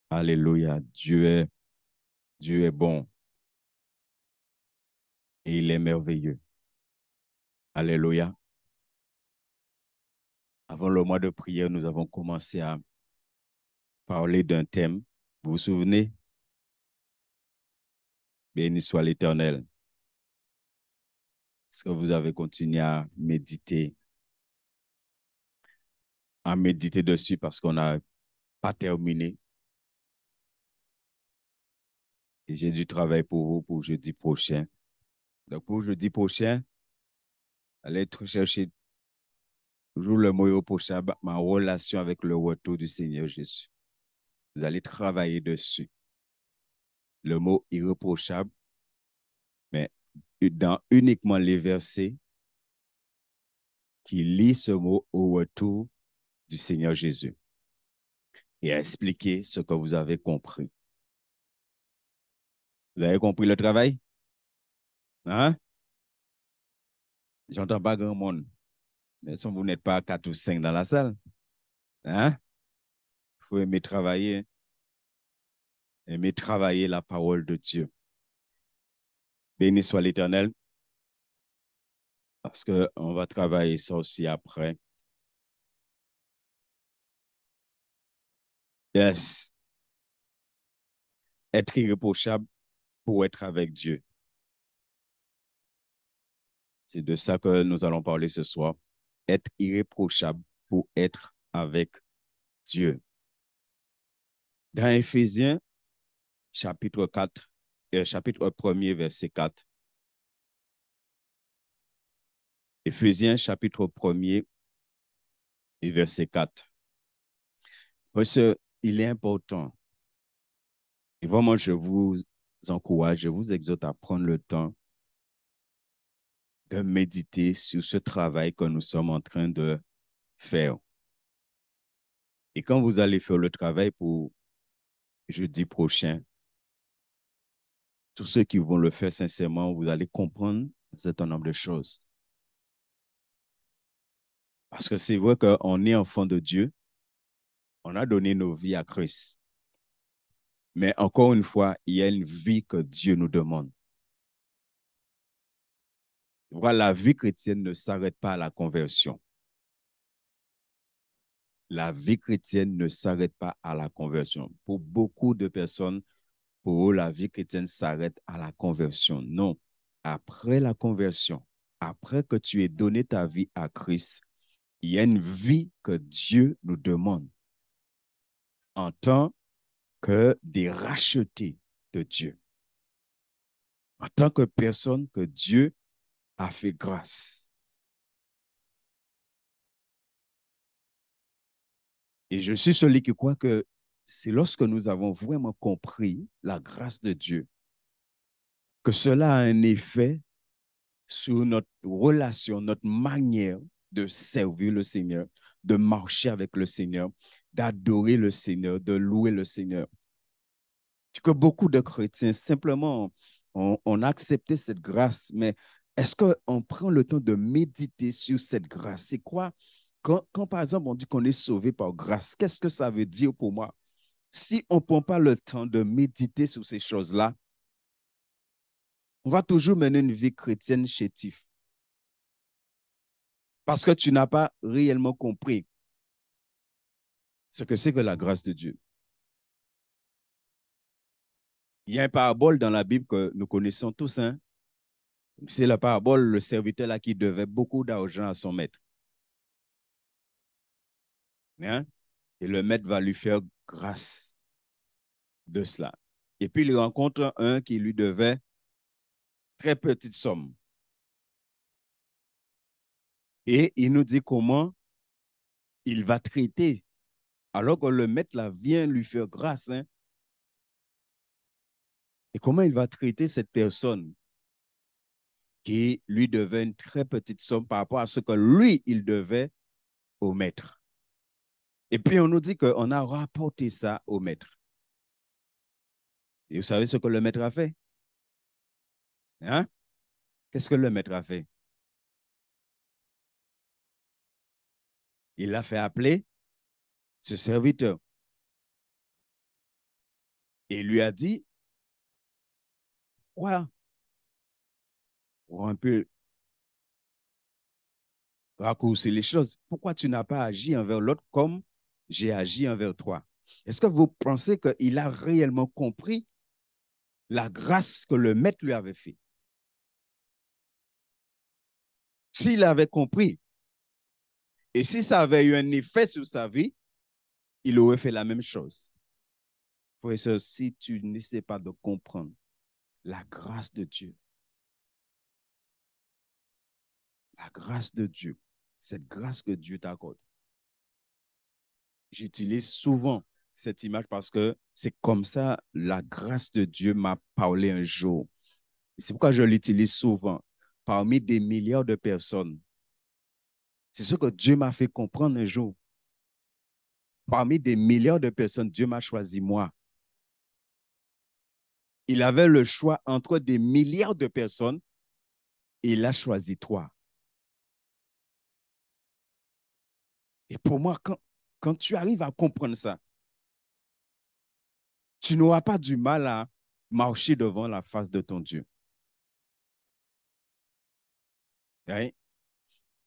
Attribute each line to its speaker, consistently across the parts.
Speaker 1: Alléluia. Dieu est bon et il est merveilleux. Alléluia. Avant le mois de prière, nous avons commencé à parler d'un thème. Vous vous souvenez? Béni soit l'Éternel. Est-ce que vous avez continué à méditer dessus parce qu'on n'a pas terminé? Et j'ai du travail pour vous pour jeudi prochain. Donc, pour jeudi prochain, allez chercher toujours le mot prochain, ma relation avec le retour du Seigneur Jésus. Vous allez travailler dessus. Le mot irréprochable, mais dans uniquement les versets qui lisent ce mot au retour du Seigneur Jésus et à expliquer ce que vous avez compris. Vous avez compris le travail? Hein? J'entends pas grand monde. Mais si vous n'êtes pas 4 ou 5 dans la salle, hein? Il faut aimer travailler la parole de Dieu. Béni soit l'Éternel, parce qu'on va travailler ça aussi après. Yes. Être irréprochable pour être avec Dieu. C'est de ça que nous allons parler ce soir. Être irréprochable pour être avec Dieu. Dans Éphésiens, chapitre 4, chapitre 1er, verset 4. Éphésiens, chapitre 1er, et verset 4. Parce qu'il est important. Et vraiment, je vous encourage, je vous exhorte à prendre le temps de méditer sur ce travail que nous sommes en train de faire. Et quand vous allez faire le travail pour jeudi prochain, tous ceux qui vont le faire sincèrement, vous allez comprendre un certain nombre de choses. Parce que c'est vrai qu'on est enfant de Dieu, on a donné nos vies à Christ. Mais encore une fois, il y a une vie que Dieu nous demande. Voilà, la vie chrétienne ne s'arrête pas à la conversion. La vie chrétienne ne s'arrête pas à la conversion. Pour beaucoup de personnes, pour eux, la vie chrétienne s'arrête à la conversion. Non. Après la conversion, après que tu aies donné ta vie à Christ, il y a une vie que Dieu nous demande en tant que des rachetés de Dieu, en tant que personne que Dieu a fait grâce. Et je suis celui qui croit que c'est lorsque nous avons vraiment compris la grâce de Dieu que cela a un effet sur notre relation, notre manière de servir le Seigneur, de marcher avec le Seigneur, d'adorer le Seigneur, de louer le Seigneur. Que beaucoup de chrétiens, simplement, on a accepté cette grâce, mais est-ce qu'on prend le temps de méditer sur cette grâce? C'est quoi? Quand, par exemple, on dit qu'on est sauvé par grâce, qu'est-ce que ça veut dire pour moi? Si on ne prend pas le temps de méditer sur ces choses-là, on va toujours mener une vie chrétienne chétive. Parce que tu n'as pas réellement compris ce que c'est que la grâce de Dieu. Il y a une parabole dans la Bible que nous connaissons tous. Hein? C'est la parabole, le serviteur là qui devait beaucoup d'argent à son maître. Hein? Et le maître va lui faire grâce de cela. Et puis il rencontre un qui lui devait très petite somme. Et il nous dit comment il va traiter, alors que le maître là vient lui faire grâce. Hein? Et comment il va traiter cette personne qui lui devait une très petite somme par rapport à ce que lui, il devait au maître. Et puis on nous dit qu'on a rapporté ça au maître. Et vous savez ce que le maître a fait? Hein? Qu'est-ce que le maître a fait? Il l'a fait appeler ce serviteur. Et il lui a dit, quoi, pour un peu raccourcir les choses, pourquoi tu n'as pas agi envers l'autre comme j'ai agi envers toi? Est-ce que vous pensez qu'il a réellement compris la grâce que le maître lui avait fait? S'il avait compris, et si ça avait eu un effet sur sa vie, il aurait fait la même chose. Frère, si tu n'essaies pas de comprendre la grâce de Dieu, la grâce de Dieu, cette grâce que Dieu t'accorde. J'utilise souvent cette image parce que c'est comme ça la grâce de Dieu m'a parlé un jour. C'est pourquoi je l'utilise souvent. Parmi des milliards de personnes, c'est ce que Dieu m'a fait comprendre un jour. Parmi des milliards de personnes, Dieu m'a choisi moi. Il avait le choix entre des milliards de personnes et il a choisi toi. Et pour moi, quand tu arrives à comprendre ça, tu n'auras pas du mal à marcher devant la face de ton Dieu. Right?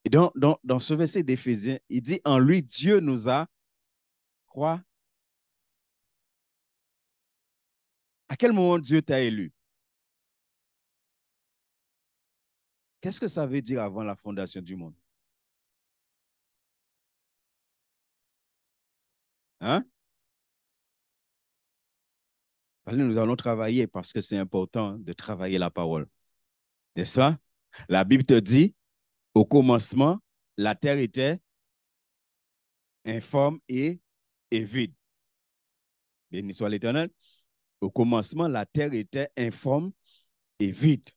Speaker 1: Et dans ce verset d'Éphésiens, il dit, en lui, Dieu nous a, quoi? À quel moment Dieu t'a élu? Qu'est-ce que ça veut dire avant la fondation du monde? Hein? Allez, nous allons travailler parce que c'est important de travailler la parole. N'est-ce pas? La Bible te dit, au commencement, la terre était informe et vide. Béni soit l'Éternel. Au commencement, la terre était informe et vide.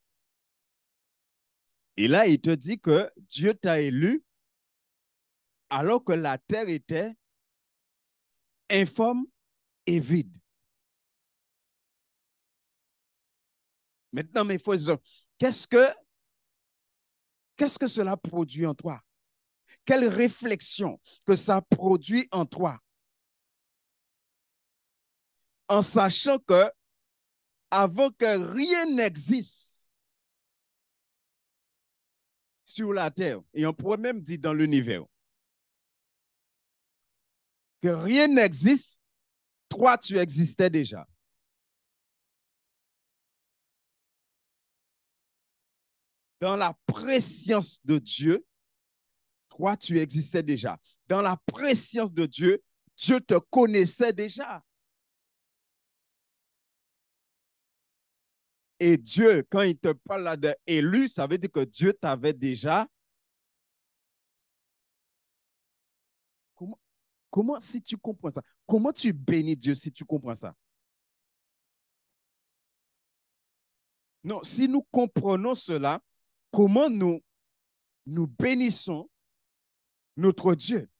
Speaker 1: Et là, il te dit que Dieu t'a élu alors que la terre était informe et vide. Maintenant, mes frères, qu'est-ce que cela produit en toi? Quelle réflexion que ça produit en toi? En sachant que avant que rien n'existe sur la terre, et on pourrait même dire dans l'univers, que rien n'existe, toi, tu existais déjà. Dans la préscience de Dieu, toi, tu existais déjà. Dans la préscience de Dieu, Dieu te connaissait déjà. Et Dieu, quand il te parle là d'élu, ça veut dire que Dieu t'avait déjà. Comment, comment, si tu comprends ça, comment tu bénis Dieu si tu comprends ça? Non, si nous comprenons cela, comment nous bénissons notre Dieu?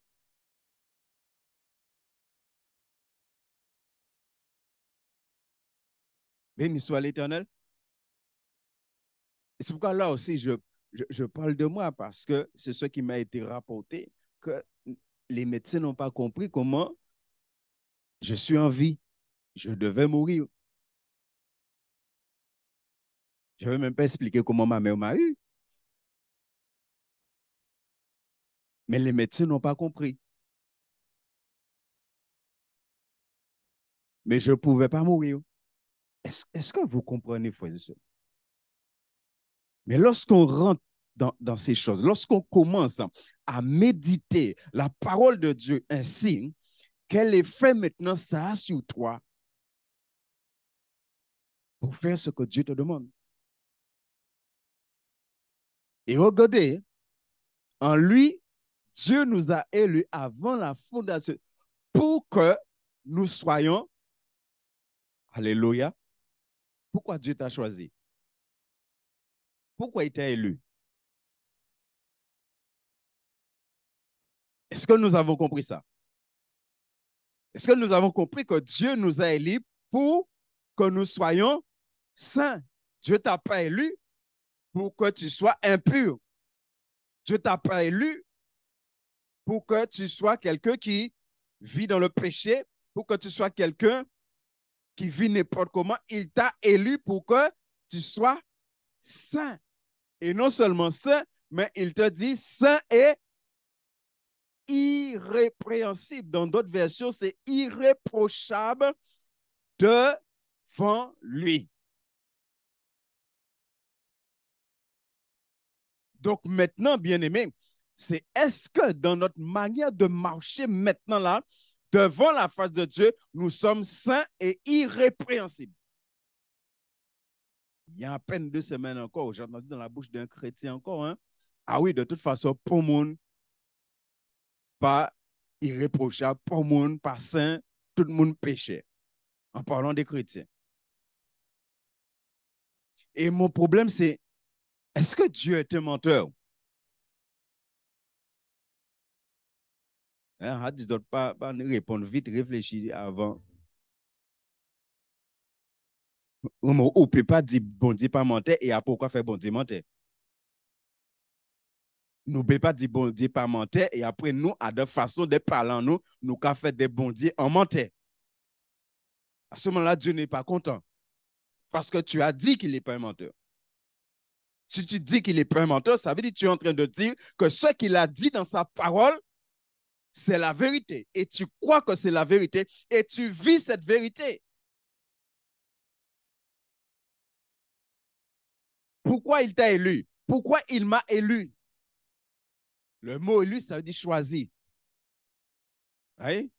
Speaker 1: Béni soit l'Éternel. Et c'est pourquoi là aussi, je parle de moi parce que c'est ce qui m'a été rapporté, que les médecins n'ont pas compris comment je suis en vie. Je devais mourir. Je ne vais même pas expliquer comment ma mère m'a eu. Mais les médecins n'ont pas compris. Mais je ne pouvais pas mourir. Est-ce que vous comprenez, frères et sœurs? Mais lorsqu'on rentre dans ces choses, lorsqu'on commence à méditer la parole de Dieu ainsi, quel effet maintenant ça a sur toi pour faire ce que Dieu te demande? Et regardez, en lui, Dieu nous a élus avant la fondation pour que nous soyons, alléluia, pourquoi Dieu t'a choisi? Pourquoi il t'a élu? Est-ce que nous avons compris ça? Est-ce que nous avons compris que Dieu nous a élus pour que nous soyons saints? Dieu t'a pas élu pour que tu sois impur. Dieu t'a pas élu pour que tu sois quelqu'un qui vit dans le péché, pour que tu sois quelqu'un qui vit n'importe comment, il t'a élu pour que tu sois saint. Et non seulement saint, mais il te dit saint et irrépréhensible. Dans d'autres versions, c'est irréprochable devant lui. Donc maintenant, bien-aimés, c'est est-ce que dans notre manière de marcher maintenant là, devant la face de Dieu, nous sommes saints et irrépréhensibles? Il y a à peine 2 semaines encore, j'ai entendu dans la bouche d'un chrétien encore, hein? Ah oui, de toute façon, pour monde, pas irréprochable, pour monde, pas saint, tout le monde péchait, en parlant des chrétiens. Et mon problème, c'est, est-ce que Dieu est un menteur? Hein, pas répondre vite, réfléchir avant. On ne peut pas dire bon Dieu pas mentir et à pourquoi faire bon Dieu mentir. Nous ne pouvons pas dire bon Dieu pas mentir et après nous, à de façon de parler en nous, nous avons fait des bons dieux en mentir. À ce moment-là, Dieu n'est pas content parce que tu as dit qu'il n'est pas un menteur. Si tu dis qu'il n'est pas un menteur, ça veut dire que tu es en train de dire que ce qu'il a dit dans sa parole, c'est la vérité. Et tu crois que c'est la vérité et tu vis cette vérité. Pourquoi il t'a élu? Pourquoi il m'a élu? Le mot élu, ça veut dire choisi. Oui?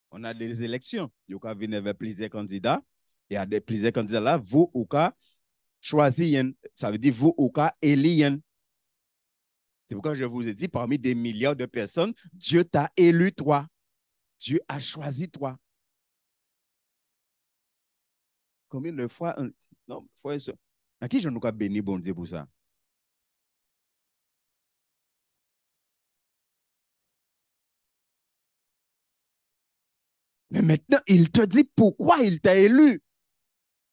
Speaker 1: On a des élections. Il y a venir plusieurs candidats. Il y a des plusieurs candidats là. Vous ou cas choisir. Ça veut dire vous ou cas élire. C'est pourquoi je vous ai dit, parmi des milliards de personnes, Dieu t'a élu toi. Dieu a choisi toi. Combien de fois, non, frère, à qui je nous ai béni, bon Dieu, pour ça? Mais maintenant, il te dit pourquoi il t'a élu.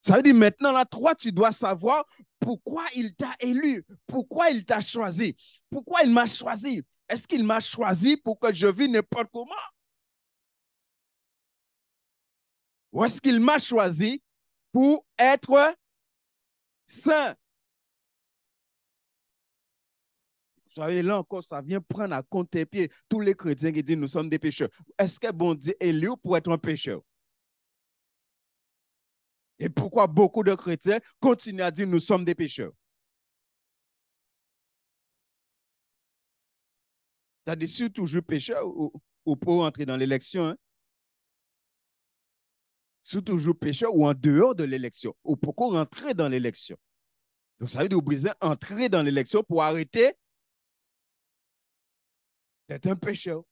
Speaker 1: Ça veut dire maintenant, là, toi, tu dois savoir pourquoi il t'a élu, pourquoi il t'a choisi, pourquoi il m'a choisi. Est-ce qu'il m'a choisi pour que je vis n'importe comment? Ou est-ce qu'il m'a choisi pour être saint? Vous savez, là encore, ça vient prendre à contre-pied tous les chrétiens qui disent nous sommes des pécheurs. Est-ce que bon Dieu est élu pour être un pécheur? Et pourquoi beaucoup de chrétiens continuent à dire nous sommes des pécheurs? C'est-à-dire, si toujours pécheur ou pour entrer dans l'élection, hein? Si toujours pécheur ou en dehors de l'élection, ou pourquoi rentrer dans l'élection? Donc, ça veut dire que vous entrer dans l'élection pour arrêter d'être un pécheur.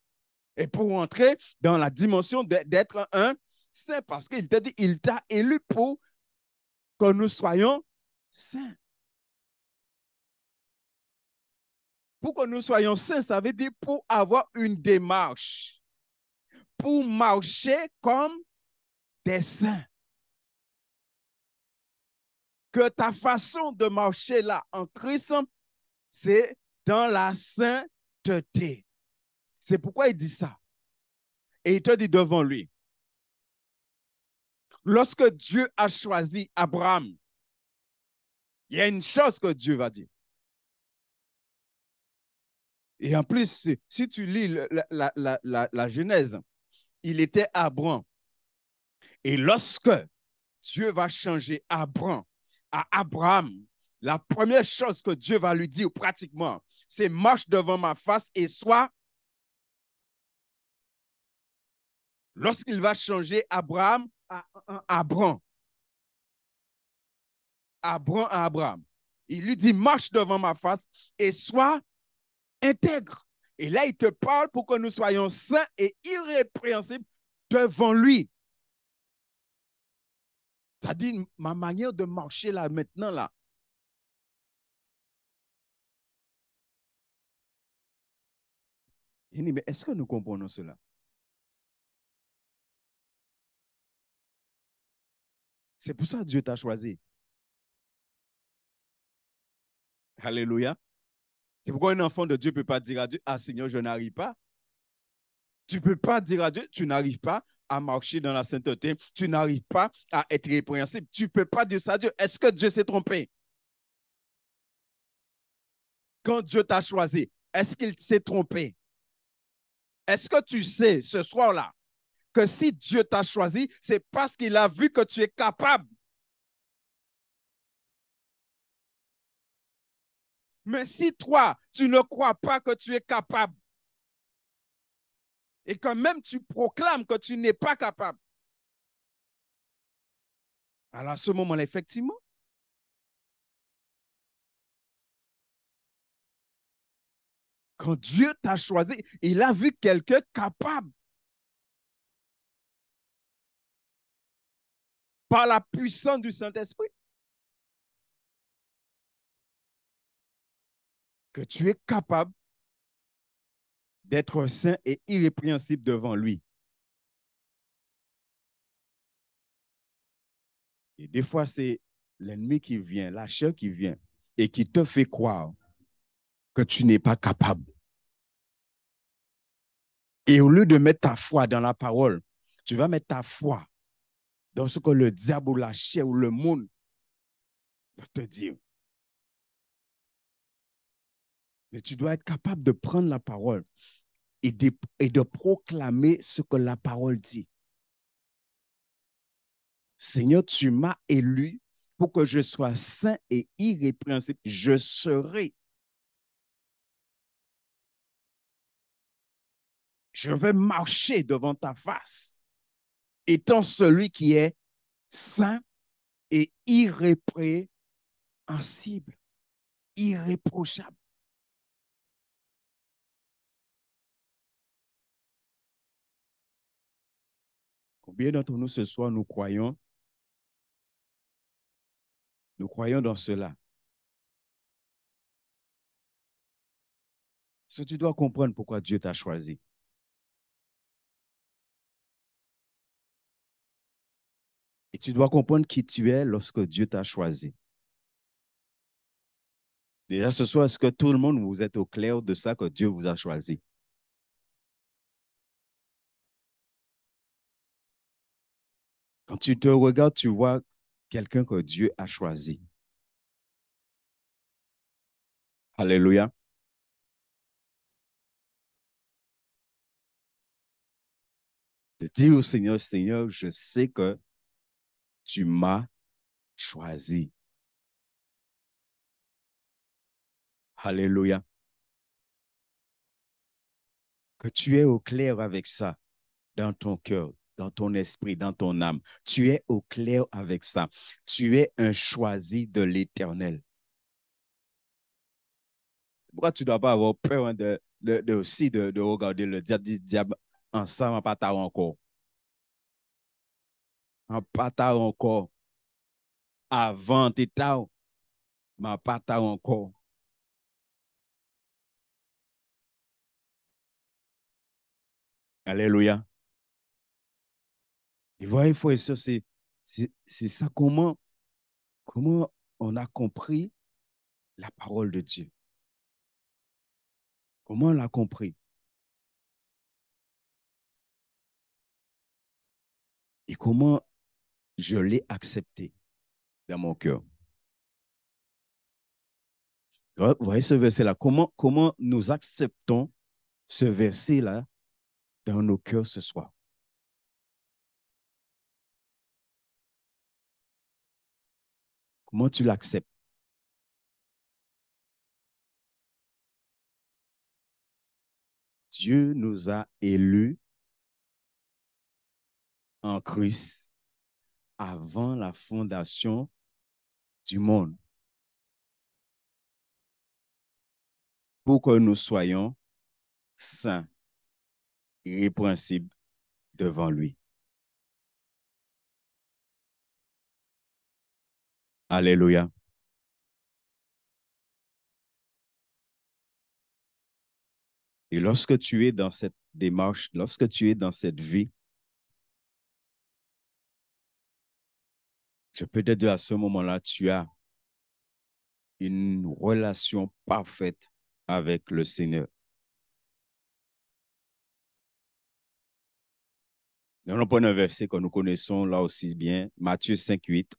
Speaker 1: Et pour entrer dans la dimension d'être un saint, parce qu'il t'a dit, il t'a élu pour que nous soyons saints. Pour que nous soyons saints, ça veut dire pour avoir une démarche, pour marcher comme des saints. Que ta façon de marcher là en Christ, c'est dans la sainteté. C'est pourquoi il dit ça. Et il te dit devant lui, lorsque Dieu a choisi Abraham, il y a une chose que Dieu va dire. Et en plus, si tu lis la Genèse, il était Abraham. Et lorsque Dieu va changer Abraham à Abraham, la première chose que Dieu va lui dire pratiquement, c'est marche devant ma face et sois. Lorsqu'il va changer Abraham à Abraham, Abraham à Abraham, il lui dit marche devant ma face et sois intègre. Et là, il te parle pour que nous soyons saints et irrépréhensibles devant lui. C'est-à-dire, ma manière de marcher là, maintenant, là. Il dit, mais est-ce que nous comprenons cela? C'est pour ça que Dieu t'a choisi. Alléluia. C'est pourquoi un enfant de Dieu ne peut pas dire à Dieu, ah Seigneur, je n'arrive pas. Tu ne peux pas dire à Dieu, tu n'arrives pas, à marcher dans la sainteté, tu n'arrives pas à être répréhensible. Tu ne peux pas dire ça à Dieu. Est-ce que Dieu s'est trompé? Quand Dieu t'a choisi, est-ce qu'il s'est trompé? Est-ce que tu sais ce soir-là que si Dieu t'a choisi, c'est parce qu'il a vu que tu es capable? Mais si toi, tu ne crois pas que tu es capable et que même tu proclames que tu n'es pas capable, alors à ce moment-là, effectivement, quand Dieu t'a choisi, il a vu quelqu'un capable par la puissance du Saint-Esprit, que tu es capable d'être saint et irrépréhensible devant lui. Et des fois, c'est l'ennemi qui vient, la chair qui vient et qui te fait croire que tu n'es pas capable. Et au lieu de mettre ta foi dans la parole, tu vas mettre ta foi dans ce que le diable ou la chair ou le monde va te dire. Mais tu dois être capable de prendre la parole et de proclamer ce que la parole dit. Seigneur, tu m'as élu pour que je sois saint et irrépréhensible. Je serai. Je vais marcher devant ta face, étant celui qui est saint et irrépréhensible, irréprochable. Combien d'entre nous ce soir, nous croyons dans cela? So, tu dois comprendre pourquoi Dieu t'a choisi. Et tu dois comprendre qui tu es lorsque Dieu t'a choisi. Déjà, ce soir, est-ce que tout le monde, vous êtes au clair de ça que Dieu vous a choisi? Quand tu te regardes, tu vois quelqu'un que Dieu a choisi. Alléluia. De dire au Seigneur, Seigneur, je sais que tu m'as choisi. Alléluia. Que tu es au clair avec ça dans ton cœur, dans ton esprit, dans ton âme. Tu es au clair avec ça. Tu es un choisi de l'Éternel. Pourquoi tu ne dois pas avoir peur hein, aussi de regarder le diable ensemble en bataille encore? En bataille encore. Avant, tu étais ma bataille encore. Alléluia. Et voyez, frère, ça, c'est ça comment on a compris la parole de Dieu. Comment on l'a compris? Et comment je l'ai accepté dans mon cœur. Vous voyez ce verset-là? Comment nous acceptons ce verset-là dans nos cœurs ce soir? Comment tu l'acceptes? Dieu nous a élus en Christ avant la fondation du monde pour que nous soyons saints et irrépréhensibles devant lui. Alléluia. Et lorsque tu es dans cette démarche, lorsque tu es dans cette vie, je peux te dire à ce moment-là, tu as une relation parfaite avec le Seigneur. Nous allons prendre un verset que nous connaissons là aussi bien, Matthieu 5, 8.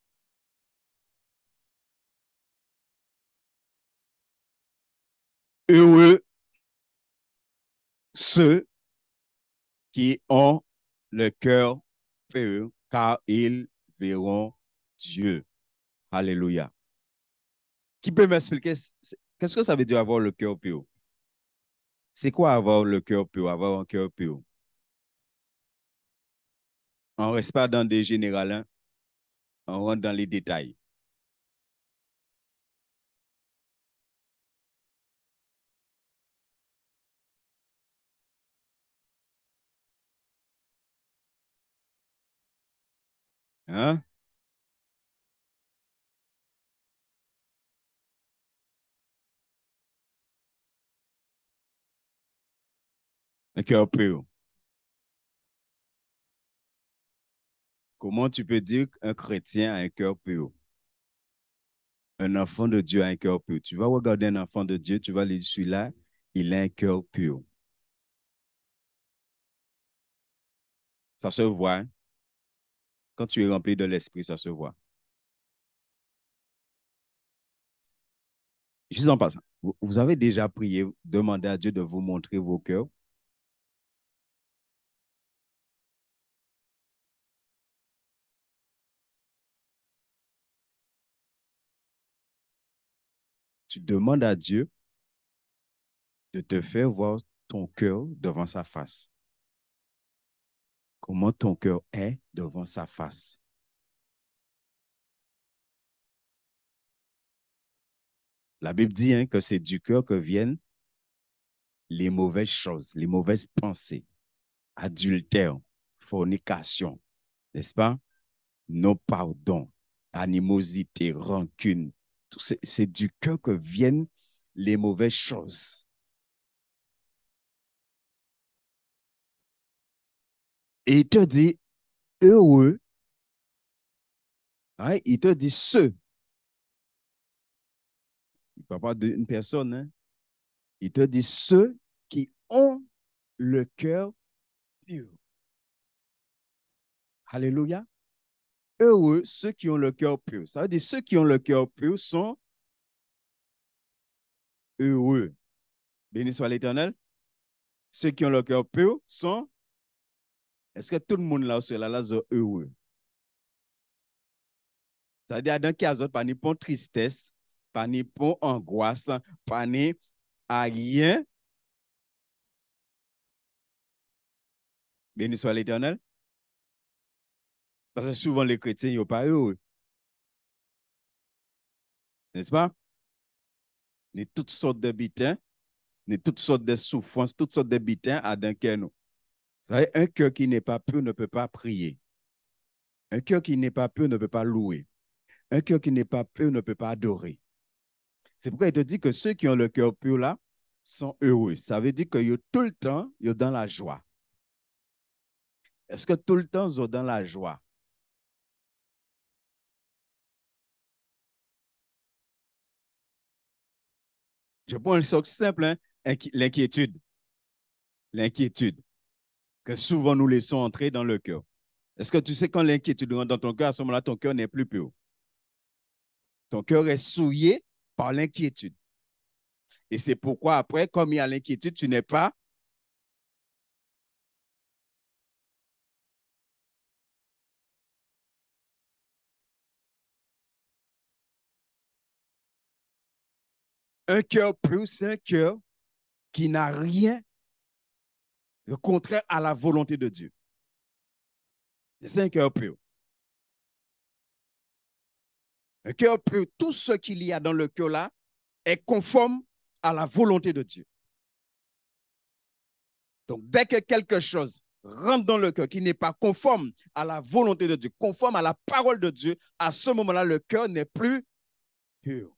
Speaker 1: Heureux ceux qui ont le cœur pur, car ils verront Dieu. Alléluia. Qui peut m'expliquer qu'est-ce que ça veut dire avoir le cœur pur? C'est quoi avoir le cœur pur, avoir un cœur pur? On ne reste pas dans des générales, hein? On rentre dans les détails. Hein? Un cœur pur. Comment tu peux dire qu'un chrétien a un cœur pur? Un enfant de Dieu a un cœur pur. Tu vas regarder un enfant de Dieu, tu vas lui dire, celui-là, il a un cœur pur. Ça se voit, hein? Quand tu es rempli de l'esprit, ça se voit. Juste en passant, vous avez déjà prié, demandé à Dieu de vous montrer vos cœurs? Tu demandes à Dieu de te faire voir ton cœur devant sa face. Comment ton cœur est devant sa face. La Bible dit, hein, que c'est du cœur que viennent les mauvaises choses, les mauvaises pensées, adultère, fornication, n'est-ce pas? Non-pardon, animosité, rancune. C'est du cœur que viennent les mauvaises choses. Et il te dit, heureux, hein, il te dit ceux. Il ne parle pas d'une personne, hein. Il te dit ceux qui ont le cœur pur. Alléluia. Heureux ceux qui ont le cœur pur. Ça veut dire ceux qui ont le cœur pur sont heureux. Béni soit l'Éternel. Ceux qui ont le cœur pur sont. Est-ce que tout le monde là, ceux-là, là, sont heureux? C'est-à-dire, dans quel cas, pas ni pour tristesse, pas ni pour angoisse, pas ni à rien. Béni soit l'Éternel. Parce que souvent, les chrétiens, ils ne sont pas heureux. N'est-ce pas? Ni toutes sortes de bitins, ni toutes sortes de souffrances, toutes sortes de bitins à d'un cœur. Vous savez, un cœur qui n'est pas pur ne peut pas prier. Un cœur qui n'est pas pur ne peut pas louer. Un cœur qui n'est pas pur ne peut pas adorer. C'est pourquoi il te dit que ceux qui ont le cœur pur là sont heureux. Ça veut dire que tout le temps, ils sont dans la joie. Est-ce que tout le temps, ils sont dans la joie? Je prends un truc simple, hein? L'inquiétude. L'inquiétude que souvent nous laissons entrer dans le cœur. Est-ce que tu sais quand l'inquiétude rentre dans ton cœur, à ce moment-là, ton cœur n'est plus pur. Ton cœur est souillé par l'inquiétude. Et c'est pourquoi après, comme il y a l'inquiétude, tu n'es pas. Un cœur pur, c'est un cœur qui n'a rien de contraire à la volonté de Dieu. C'est un cœur pur. Un cœur pur, tout ce qu'il y a dans le cœur là est conforme à la volonté de Dieu. Donc, dès que quelque chose rentre dans le cœur qui n'est pas conforme à la volonté de Dieu, conforme à la parole de Dieu, à ce moment-là, le cœur n'est plus pur.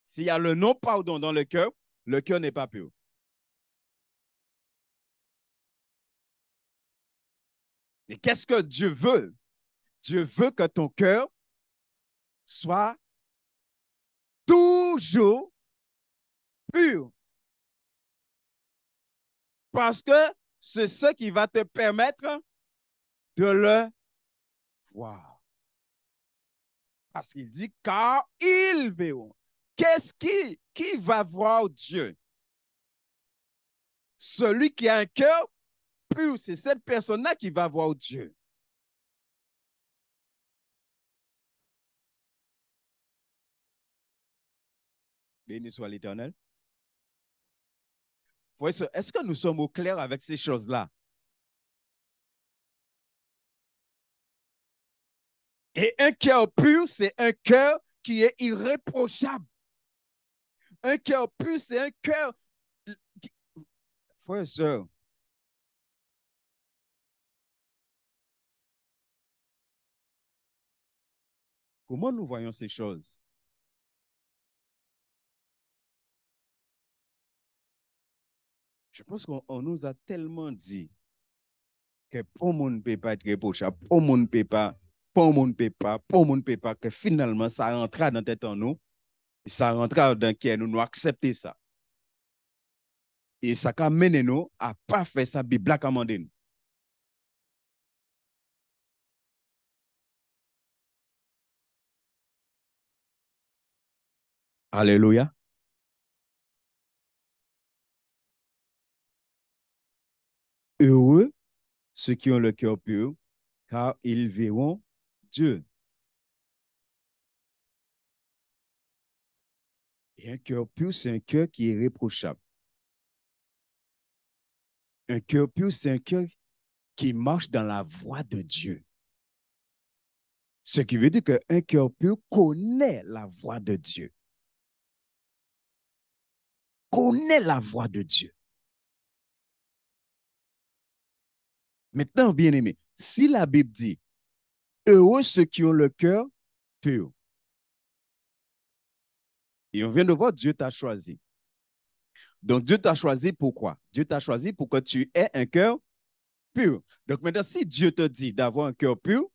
Speaker 1: S'il y a le non-pardon dans le cœur n'est pas pur. Et qu'est-ce que Dieu veut? Dieu veut que ton cœur soit toujours pur. Parce que c'est ce qui va te permettre de le voir. Parce qu'il dit, car ils verront. Qu'est-ce qui va voir Dieu? Celui qui a un cœur pur, c'est cette personne-là qui va voir Dieu. Béni soit l'Éternel. Est-ce que nous sommes au clair avec ces choses-là? Et un cœur pur, c'est un cœur qui est irréprochable. Un cœur pur, c'est un cœur. Frère et soeur, comment nous voyons ces choses? Je pense qu'on nous a tellement dit que pour mon ne peut pas être réprochable, pour mon ne peut pas, pour mon ne peut pas, pour mon ne peut pas, que finalement ça rentra dans tête en nous, et ça rentra dans qui nous, nous accepter ça. Et ça a mené nous à pas faire ça, Bible a commandé nous. Alléluia. Heureux ceux qui ont le cœur pur, car ils verront Dieu. Et un cœur pur, c'est un cœur qui est irréprochable. Un cœur pur, c'est un cœur qui marche dans la voie de Dieu. Ce qui veut dire qu'un cœur pur connaît la voie de Dieu. Connaît la voie de Dieu. Maintenant, bien aimé, si la Bible dit, heureux ceux qui ont le cœur pur, et on vient de voir, Dieu t'a choisi. Donc, Dieu t'a choisi pourquoi? Dieu t'a choisi pour que tu aies un cœur pur. Donc, maintenant, si Dieu te dit d'avoir un cœur pur,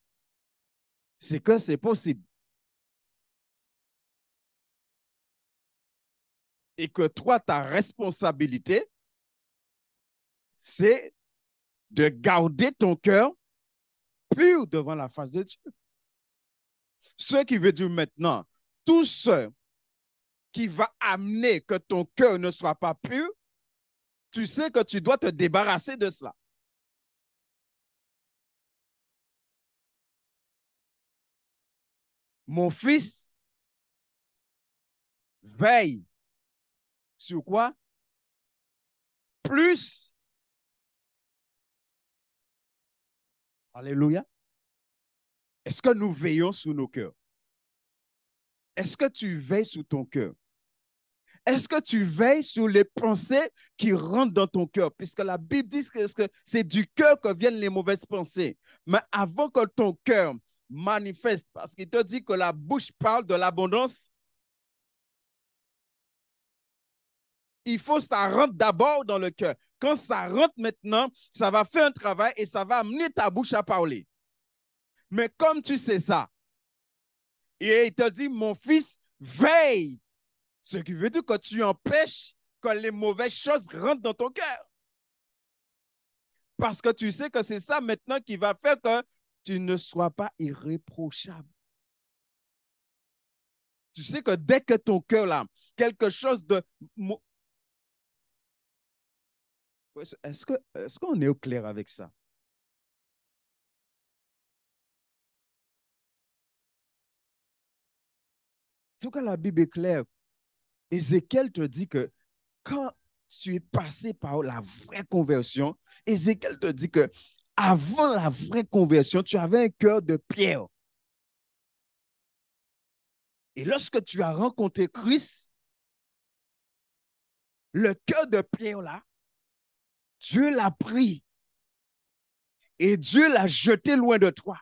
Speaker 1: c'est que c'est possible. Et que toi, ta responsabilité, c'est de garder ton cœur pur devant la face de Dieu. Ce qui veut dire maintenant, tout ce qui va amener que ton cœur ne soit pas pur, tu sais que tu dois te débarrasser de cela. Mon fils, veille sur quoi? Plus. Alléluia. Est-ce que nous veillons sur nos cœurs? Est-ce que tu veilles sur ton cœur? Est-ce que tu veilles sur les pensées qui rentrent dans ton cœur? Puisque la Bible dit que c'est du cœur que viennent les mauvaises pensées. Mais avant que ton cœur manifeste, parce qu'il te dit que la bouche parle de l'abondance, il faut que ça rentre d'abord dans le cœur. Quand ça rentre maintenant, ça va faire un travail et ça va amener ta bouche à parler. Mais comme tu sais ça, et il te dit, mon fils, veille. Ce qui veut dire que tu empêches que les mauvaises choses rentrent dans ton cœur. Parce que tu sais que c'est ça maintenant qui va faire que tu ne sois pas irréprochable. Tu sais que dès que ton cœur, là, quelque chose de... Est-ce qu'on est au clair avec ça? C'est que la Bible est claire. Ézéchiel te dit que quand tu es passé par la vraie conversion, Ézéchiel te dit que avant la vraie conversion, tu avais un cœur de pierre. Et lorsque tu as rencontré Christ, le cœur de pierre là, Dieu l'a pris et Dieu l'a jeté loin de toi.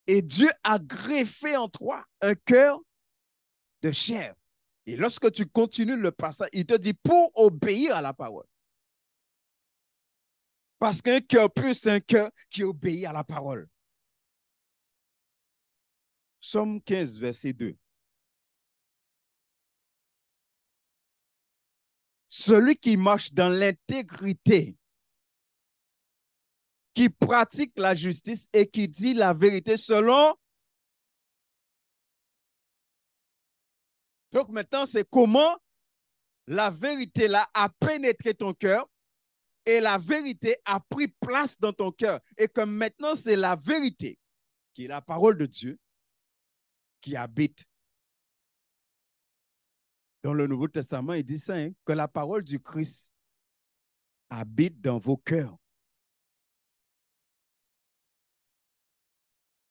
Speaker 1: Et Dieu a greffé en toi un cœur de chair. Et lorsque tu continues le passage, il te dit pour obéir à la parole. Parce qu'un cœur pur, c'est un cœur qui obéit à la parole. Somme 15, verset 2. celui qui marche dans l'intégrité, qui pratique la justice et qui dit la vérité selon. Donc maintenant, c'est comment la vérité là a pénétré ton cœur et la vérité a pris place dans ton cœur. Et que maintenant, c'est la vérité, qui est la parole de Dieu, qui habite. Dans le Nouveau Testament, il dit ça, hein, que la parole du Christ habite dans vos cœurs.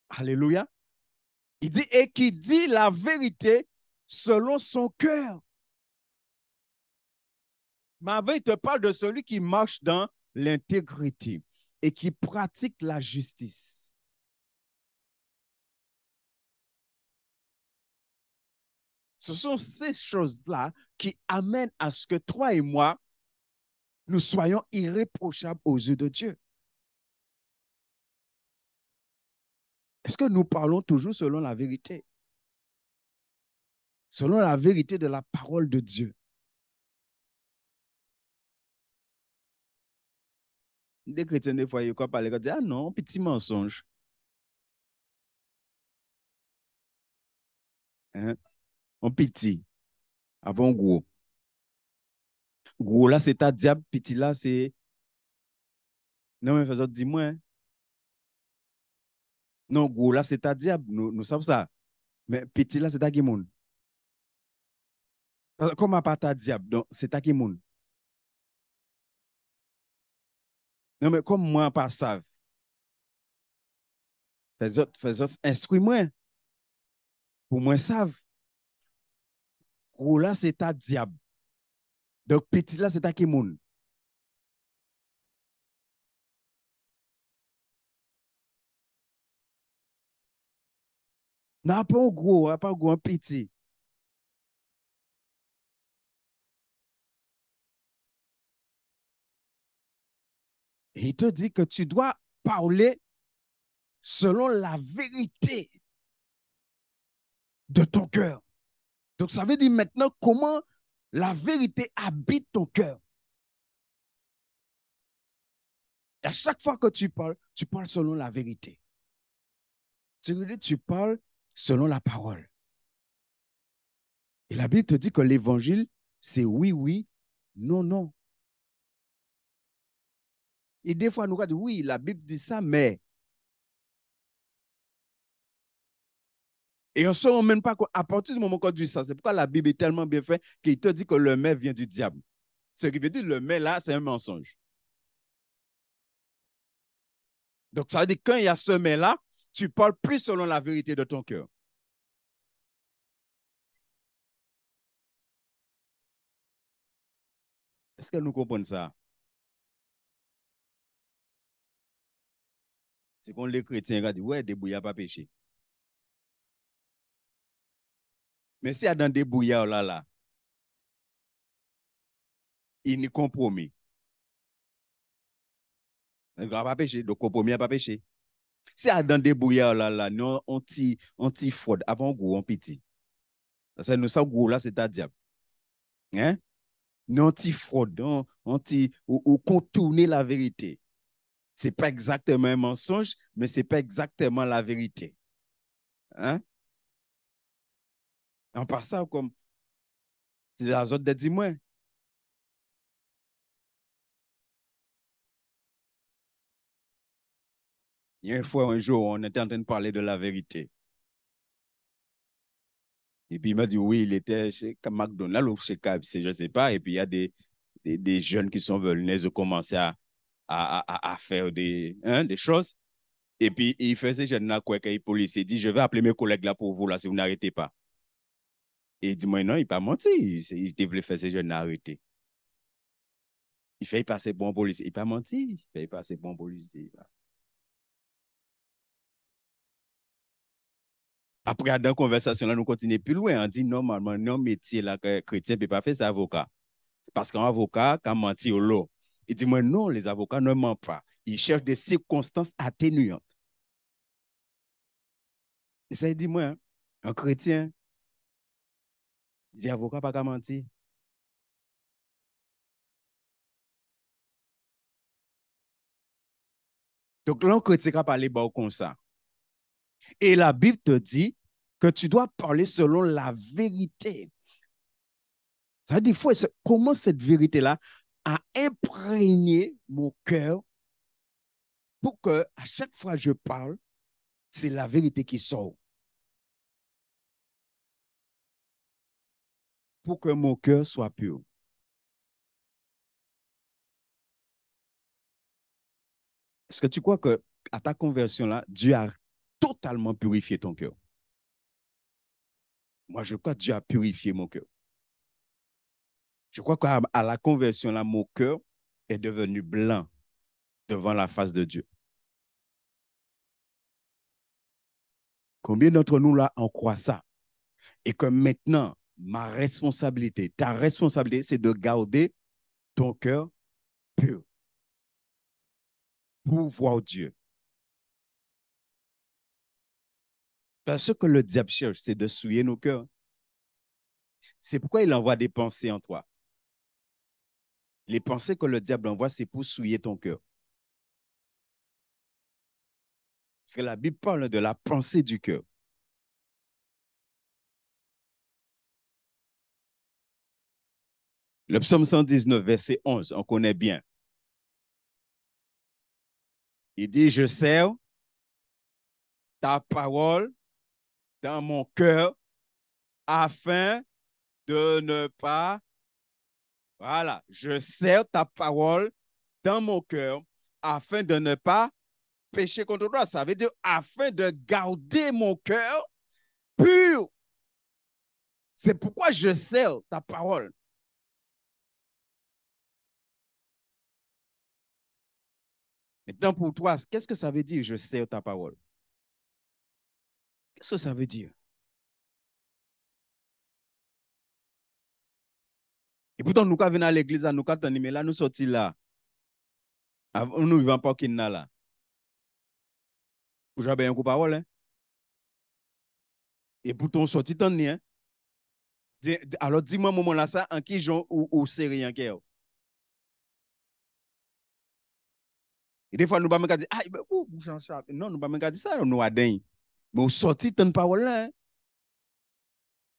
Speaker 1: Alléluia. Il dit, et qui dit la vérité selon son cœur. Mais avant, il te parle de celui qui marche dans l'intégrité et qui pratique la justice. Ce sont ces choses-là qui amènent à ce que toi et moi, nous soyons irréprochables aux yeux de Dieu. Est-ce que nous parlons toujours selon la vérité? Selon la vérité de la parole de Dieu. Des chrétiens, des fois, ils parlent, ils disent, ah non, petit mensonge. Hein? On petit. Ah bon, gros. Gros là, c'est ta diable, petit là, c'est. Non, mais faisons, dis-moi. Hein. Non, gros là, c'est ta diable. Nous savons ça. Mais petit là, c'est ta qui monde. Comment pas ta diable? Donc, c'est ta qui monde. Non, mais comme moi, pas savent. Fais autres, instruis-moi. Pour moi, savent. Gros là, c'est ta diable. Donc, petit là, c'est ta qui monde. Non, pas un gros, pas un gros, un petit. Et il te dit que tu dois parler selon la vérité de ton cœur. Donc, ça veut dire maintenant comment la vérité habite ton cœur. Et à chaque fois que tu parles selon la vérité. Tu parles selon la parole. Et la Bible te dit que l'évangile, c'est oui, oui, non, non. Et des fois, nous regardons, oui, la Bible dit ça, mais. Et on ne se rend même pas qu'à partir du moment qu'on dit ça, c'est pourquoi la Bible est tellement bien faite qu'il te dit que le mais vient du diable. Ce qui veut dire le mais là, c'est un mensonge. Donc, ça veut dire que quand il y a ce mais-là, tu parles plus selon la vérité de ton cœur. Est-ce que nous comprenons ça? C'est quand les chrétiens regardent, ouais, débrouillard pas péché. Mais s'il y a dans débrouillard là, il n'y compromis. Il n'y a pas péché, donc compromis n'a pas péché. S'il y a dans débrouillard là, non, anti-fraude, avant gros, on petit. Parce que nous, ça, gros là, c'est à diable. Hein? Non, anti-fraude, ou contourner la vérité. Ce n'est pas exactement un mensonge, mais ce n'est pas exactement la vérité. Hein? En passant, comme, c'est la zone de dis-moi. Il y a une fois, un jour, on était en train de parler de la vérité. Et puis, il m'a dit, oui, il était chez McDonald's ou chez KFC, je ne sais pas. Et puis, il y a des jeunes qui sont venus de commencer à faire des choses. Et puis, il faisait jeunes là, quoi, qu'il policier dit, je vais appeler mes collègues là pour vous, là, si vous n'arrêtez pas. Et il dit, moi, non, il n'a pas menti. Il devait faire ces jeunes arrêter. Il fait passer bon policier. Il n'a pas menti. Il fait passer bon policier. Après, dans la conversation, là, nous continuons plus loin. On dit, normalement, non, métier, là, que chrétien ne peut pas faire, c'est avocat. Parce qu'un avocat, quand menti au lot, il dit, moi, non, les avocats ne mentent pas. Ils cherchent des circonstances atténuantes. Et ça, il dit, moi, hein, un chrétien, il dit, avocat pas qu'à mentir. Donc, là, chrétien a parlé comme ça. Et la Bible te dit que tu dois parler selon la vérité. Ça veut dire, comment cette vérité-là a imprégné mon cœur pour que à chaque fois que je parle, c'est la vérité qui sort. Pour que mon cœur soit pur. Est-ce que tu crois que à ta conversion-là, Dieu a totalement purifié ton cœur? Moi, je crois que Dieu a purifié mon cœur. Je crois qu'à la conversion-là, mon cœur est devenu blanc devant la face de Dieu. Combien d'entre nous, là, en croient ça? Et que maintenant, ma responsabilité, ta responsabilité, c'est de garder ton cœur pur pour voir Dieu. Parce que le diable cherche, c'est de souiller nos cœurs. C'est pourquoi il envoie des pensées en toi. Les pensées que le diable envoie, c'est pour souiller ton cœur. Parce que la Bible parle de la pensée du cœur. Le psaume 119, verset 11, on connaît bien. Il dit, je serre ta parole dans mon cœur afin de ne pas, voilà, je serre ta parole dans mon cœur afin de ne pas pécher contre toi. Ça veut dire afin de garder mon cœur pur. C'est pourquoi je serre ta parole. Maintenant, pour toi, qu'est-ce que ça veut dire, je serre ta parole? Qu'est-ce que ça veut dire? Et pourtant, nous, quand venons à l'église, nous, quand on est là, nous sortis là. Nous ne vivons pas au là. Vous avez un coup de parole, hein? Et pourtant, on sortit en hein? Alors, dis-moi, moment là, ça, en qui j'en ou série en qui? Et des fois, nous ne pouvons pas dire, ah, non, nous ne pouvons pas dire ça, nous avons. Mais on sortit en parole là, hein?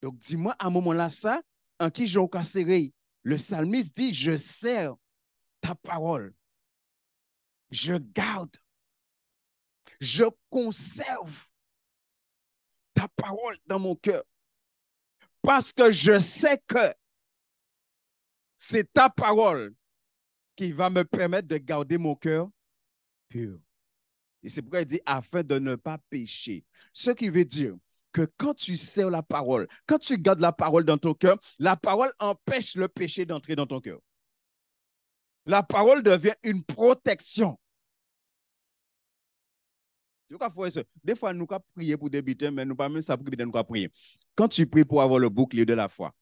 Speaker 1: Donc, dis-moi, à un moment là, ça, en qui j'en série. Le psalmiste dit, je sers ta parole. Je garde. Je conserve ta parole dans mon cœur. Parce que je sais que c'est ta parole qui va me permettre de garder mon cœur pur. Et c'est pourquoi il dit afin de ne pas pécher. Ce qui veut dire que quand tu sers la parole, quand tu gardes la parole dans ton cœur, la parole empêche le péché d'entrer dans ton cœur. La parole devient une protection. Des fois, nous avons prié pour débuter, mais nous pas même ça pour que nous avons prié. Quand tu pries pour avoir le bouclier de la foi,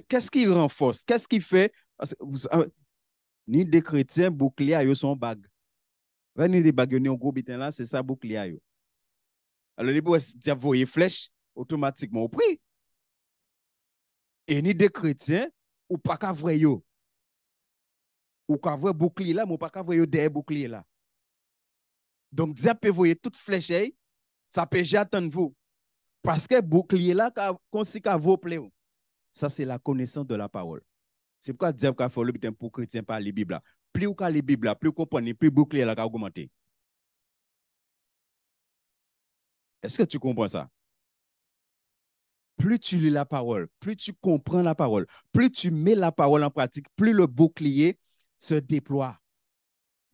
Speaker 1: qu'est-ce qui renforce? Qu'est-ce qui fait? Ni des chrétiens, bouclier, ils sont bagues. Ni des bagues, ni un gros bitin là, c'est ça, bouclier. Alors, les diable voyer flèche, automatiquement, au prix. Et ni des chrétiens, ou pas qu'à voir yo. Ou qu'à voir bouclier là, mais pas qu'à voir yo des boucliers là. Donc, diable peut voyer toute flèche, ça peut attendre vous. Parce que bouclier là, quand si qu'à vos plaies. Ça, c'est la connaissance de la parole. C'est pourquoi diable qu'a fait le bitin pour chrétien par les Bibles. Plus ou qu'à les Bibles, plus comprendre, plus bouclier là qu'a augmenté. Est-ce que tu comprends ça? Plus tu lis la parole, plus tu comprends la parole, plus tu mets la parole en pratique, plus le bouclier se déploie.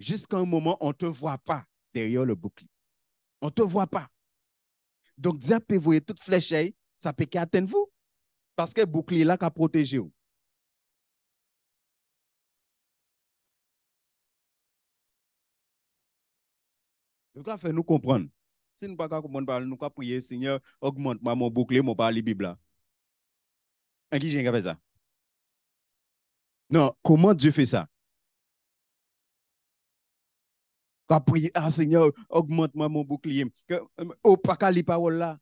Speaker 1: Jusqu'à un moment, on ne te voit pas derrière le bouclier. On ne te voit pas. Donc, diable peut voir toute flèche, ça peut qu'atteindre vous. Parce que le bouclier là qu'a protégé vous. Donc, ça fait nous comprendre. Si nous ne pouvons pas comprendre, nous pouvons prier, Seigneur, augmente-moi mon bouclier, mon parler Bible. Et qui j'ai fait ça? Non, comment Dieu fait ça? Quand prier, ah Seigneur, augmente-moi mon bouclier. Au pas qu'à les paroles là.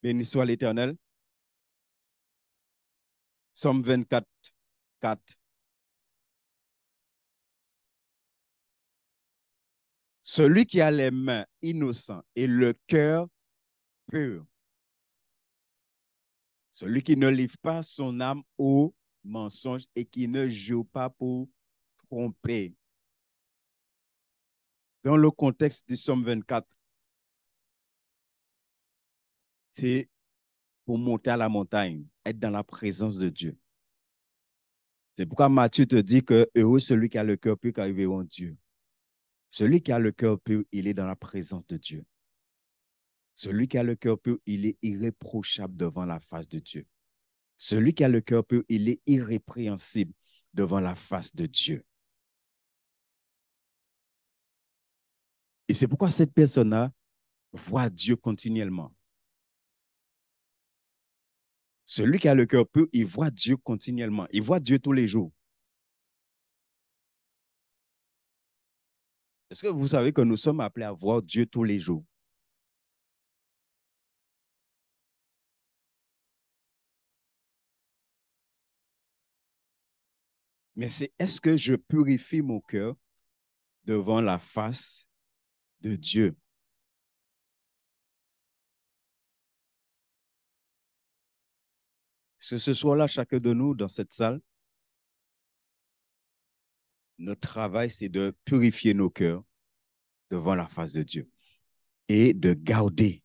Speaker 1: Béni soit l'Éternel. Somme 24, 4. Celui qui a les mains innocentes et le cœur pur, celui qui ne livre pas son âme au mensonge et qui ne joue pas pour tromper. Dans le contexte du Somme 24, c'est pour monter à la montagne, être dans la présence de Dieu. C'est pourquoi Matthieu te dit que heureux celui qui a le cœur pur, car ils verront Dieu. Celui qui a le cœur pur, il est dans la présence de Dieu. Celui qui a le cœur pur, il est irréprochable devant la face de Dieu. Celui qui a le cœur pur, il est irrépréhensible devant la face de Dieu. Et c'est pourquoi cette personne-là voit Dieu continuellement. Celui qui a le cœur pur, il voit Dieu continuellement. Il voit Dieu tous les jours. Est-ce que vous savez que nous sommes appelés à voir Dieu tous les jours? Mais c'est est-ce que je purifie mon cœur devant la face de Dieu? Ce soir-là, chacun de nous dans cette salle, notre travail, c'est de purifier nos cœurs devant la face de Dieu et de garder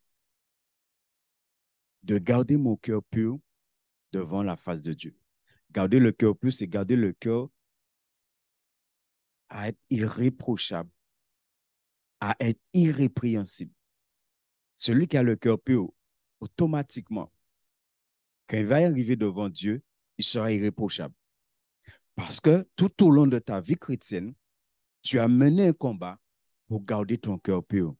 Speaker 1: mon cœur pur devant la face de Dieu. Garder le cœur pur, c'est garder le cœur à être irréprochable, à être irrépréhensible. Celui qui a le cœur pur, automatiquement, quand il va arriver devant Dieu, il sera irréprochable. Parce que tout au long de ta vie chrétienne, tu as mené un combat pour garder ton cœur pur.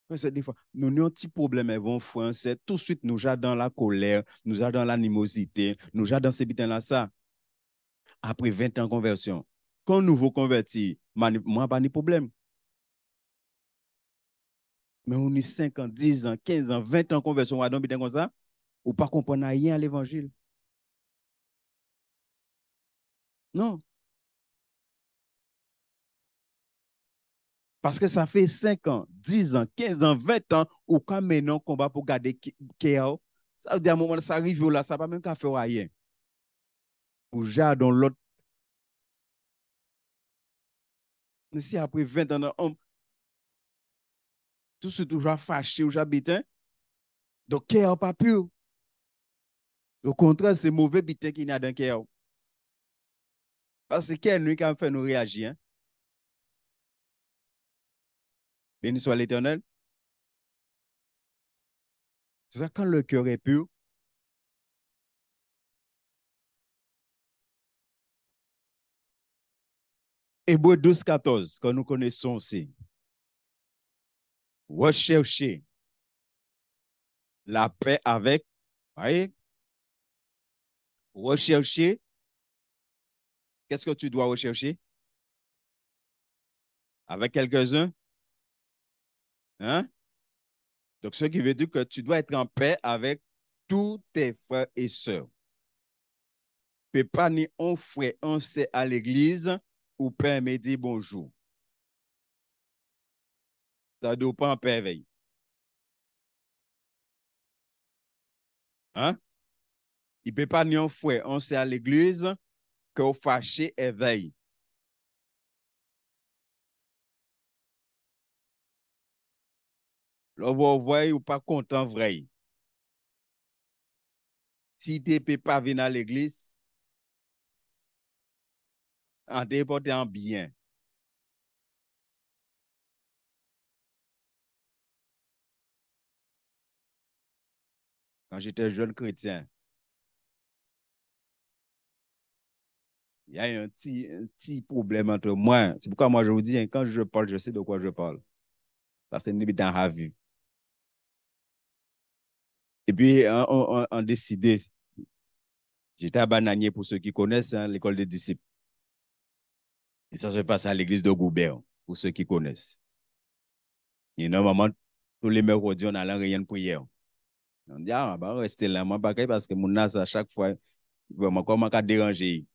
Speaker 1: Parce que des fois, nous avons un petit problème, elles vont c'est tout de suite, nous allons dans la colère, nous allons dans l'animosité, nous allons dans ces bitins-là, ça. Après 20 ans de conversion, quand nous vous convertis, moi, pas de problème. Mais on est 5 ans, 10 ans, 15 ans, 20 ans de conversion, on va dans bitin comme ça, ou pas comprendre rien à l'évangile. Non. Parce que ça fait 5 ans, 10 ans, 15 ans, 20 ans, ou quand maintenant combat pour garder KO, ça veut dire à un moment, ça arrive là, ça ne va même pas faire rien. Ou j'ai dans l'autre. Si après 20 ans, tout ce toujours fâché ou j'habite, donc KO pas pur. Au contraire, c'est mauvais bitin qui n'a dans KO. Parce que quelle nuit qui a fait nous réagir. Hein? Béni soit l'Éternel. C'est ça, quand le cœur est pur, Hébreu 12, 14, que nous connaissons aussi. Recherchez la paix avec, voyez, rechercher, qu'est-ce que tu dois rechercher? Avec quelques-uns? Hein? Donc, ce qui veut dire que tu dois être en paix avec tous tes frères et sœurs. Tu ne peux pas ni un frère, un sœur à l'église ou père me dire bonjour. Ça ne doit pas en paix veille. Hein? Il ne peut pas ni un frère, un sœur à l'église que vous fâchez et veille. Là, vous voyez ou pas content vrai. Si tu ne peux pas venir à l'église, en déporté en bien. Quand j'étais jeune chrétien, il y a un petit problème entre moi. C'est pourquoi moi je vous dis, hein, quand je parle, je sais de quoi je parle. Ça, c'est une dans la vie. Et puis, on décidé, j'étais à Bananier pour ceux qui connaissent hein, l'école des disciples. Et ça se passe à l'église de Goubert, pour ceux qui connaissent. Et normalement, tous les mercredis, on a la réunion de prière. On dit, ah, bah, restez là, moi, parce que mon nas, à chaque fois, vraiment, comment qu'à déranger.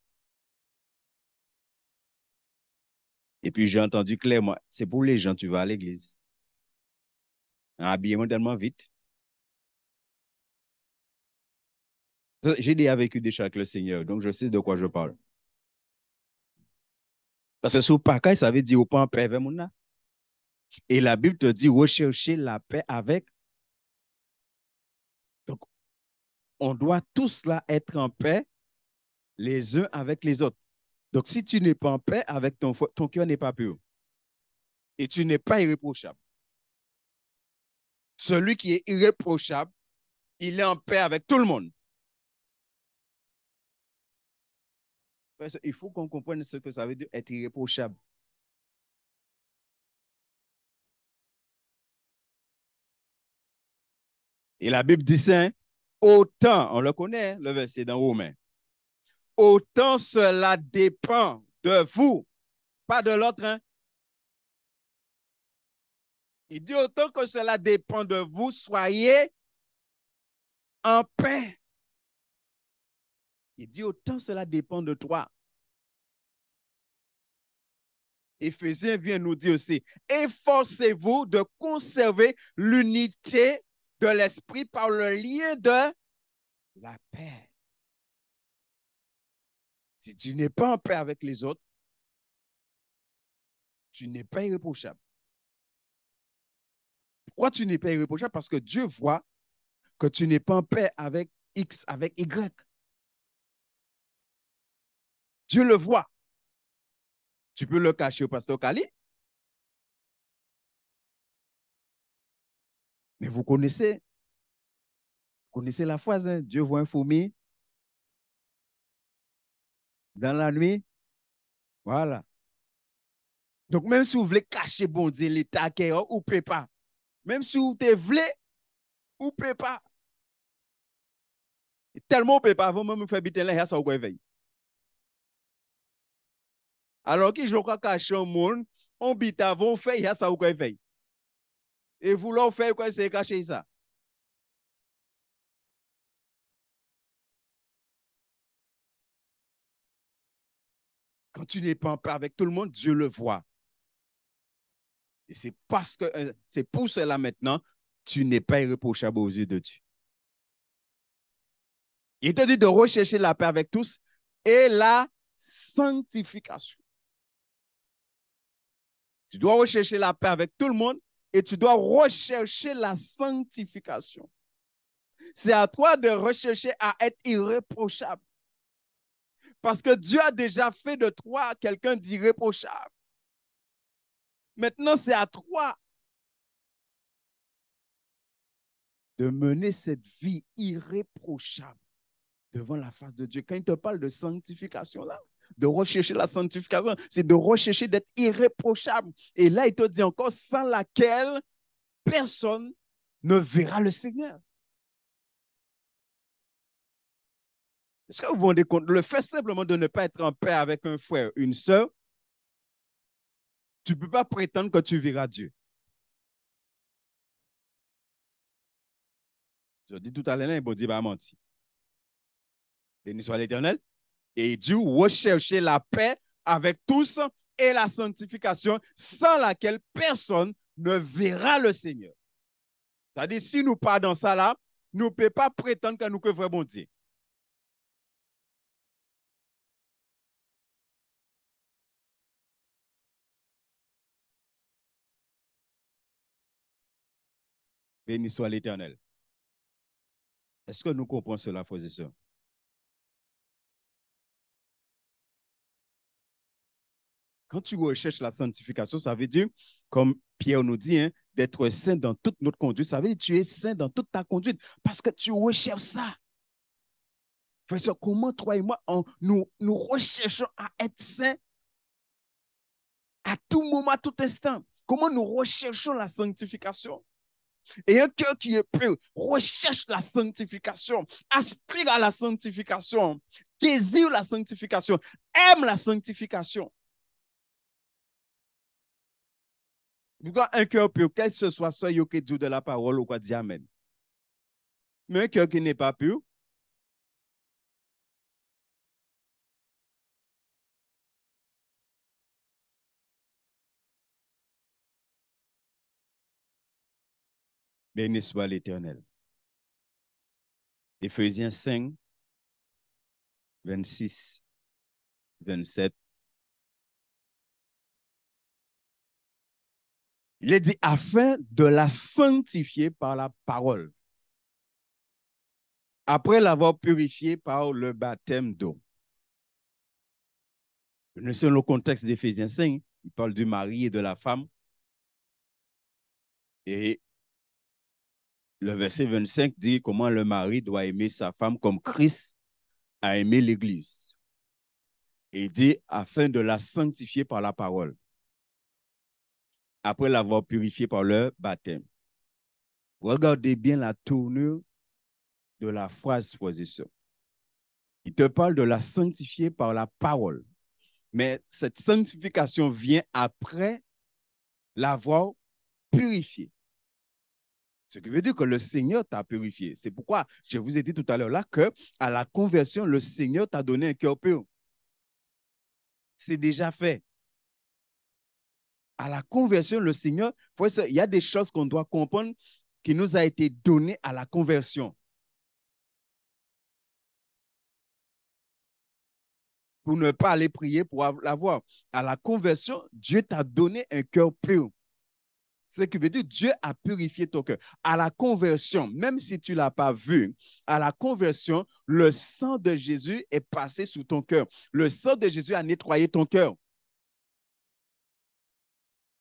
Speaker 1: Et puis, j'ai entendu clairement, c'est pour les gens, tu vas à l'église. Habillement tellement vite. J'ai déjà vécu des choses avec le Seigneur, donc je sais de quoi je parle. Parce que sous Paka, ça veut dire au pas en paix avec mon âme. Et la Bible te dit rechercher la paix avec. Donc, on doit tous là être en paix les uns avec les autres. Donc, si tu n'es pas en paix avec ton cœur n'est pas pur. Et tu n'es pas irréprochable. Celui qui est irréprochable, il est en paix avec tout le monde. Il faut qu'on comprenne ce que ça veut dire être irréprochable. Et la Bible dit ça, hein, autant, on le connaît, le verset dans Romains, autant cela dépend de vous, pas de l'autre. Hein. Il dit autant que cela dépend de vous, soyez en paix. Il dit autant cela dépend de toi. Éphésiens vient nous dire aussi, efforcez-vous de conserver l'unité de l'esprit par le lien de la paix. Si tu n'es pas en paix avec les autres, tu n'es pas irréprochable. Pourquoi tu n'es pas irréprochable? Parce que Dieu voit que tu n'es pas en paix avec X, avec Y. Dieu le voit. Tu peux le cacher au pasteur Kali, mais vous connaissez la phrase, hein? Dieu voit un fourmi dans la nuit. Voilà. Donc, même si vous voulez cacher, bon Dieu, l'état qui est, ou ne pouvez pas. Même si vous voulez, ou ne pouvez pas. Et tellement vous ne pouvez pas, vous même faire habiter là, ça vous réveille. Alors que je crois cacher un monde, on bite avant, on fait, ça vous réveille. Et vous l'en faites quoi, c'est cacher ça. Quand tu n'es pas en paix avec tout le monde, Dieu le voit. Et c'est parce que, c'est pour cela maintenant, tu n'es pas irréprochable aux yeux de Dieu. Il te dit de rechercher la paix avec tous et la sanctification. Tu dois rechercher la paix avec tout le monde et tu dois rechercher la sanctification. C'est à toi de rechercher à être irréprochable. Parce que Dieu a déjà fait de toi quelqu'un d'irréprochable. Maintenant, c'est à toi de mener cette vie irréprochable devant la face de Dieu. Quand il te parle de sanctification, là, de rechercher la sanctification, c'est de rechercher d'être irréprochable. Et là, il te dit encore, sans laquelle personne ne verra le Seigneur. Est-ce que vous vous rendez compte? Le fait simplement de ne pas être en paix avec un frère, une sœur, tu ne peux pas prétendre que tu verras Dieu. Je dis tout à l'heure, il Dieu va mentir. Béni soit l'Éternel. Et Dieu rechercher la paix avec tous et la sanctification sans laquelle personne ne verra le Seigneur. C'est-à-dire, si nous pas dans ça là, nous ne pouvons pas prétendre que nous que vrai bon Dieu. Béni soit l'Éternel. Est-ce que nous comprenons cela, frères et sœurs? Quand tu recherches la sanctification, ça veut dire, comme Pierre nous dit, hein, d'être saint dans toute notre conduite. Ça veut dire que tu es saint dans toute ta conduite parce que tu recherches ça. Frères et sœurs, comment toi et moi, nous recherchons à être saints à tout moment, à tout instant? Comment nous recherchons la sanctification? Et un cœur qui est pur recherche la sanctification, aspire à la sanctification, désire la sanctification, aime la sanctification. Pourquoi un cœur pur, quel que soit ce que Dieu de la parole ou quoi dit Amen. Mais un cœur qui n'est pas pur, béni soit l'Éternel. Éphésiens 5, 26, 27. Il est dit afin de la sanctifier par la parole, après l'avoir purifiée par le baptême d'eau. Selon le contexte d'Éphésiens 5, il parle du mari et de la femme. Et le verset 25 dit comment le mari doit aimer sa femme comme Christ a aimé l'Église. Et il dit afin de la sanctifier par la parole, après l'avoir purifiée par le baptême. Regardez bien la tournure de la phrase, frères et sœurs. Il te parle de la sanctifier par la parole. Mais cette sanctification vient après l'avoir purifiée. Ce qui veut dire que le Seigneur t'a purifié. C'est pourquoi je vous ai dit tout à l'heure là que à la conversion, le Seigneur t'a donné un cœur pur. C'est déjà fait. À la conversion, le Seigneur, il y a des choses qu'on doit comprendre qui nous a été données à la conversion. Pour ne pas aller prier pour l'avoir. À la conversion, Dieu t'a donné un cœur pur. Ce qui veut dire Dieu a purifié ton cœur. À la conversion, même si tu ne l'as pas vu, à la conversion, le sang de Jésus est passé sous ton cœur. Le sang de Jésus a nettoyé ton cœur.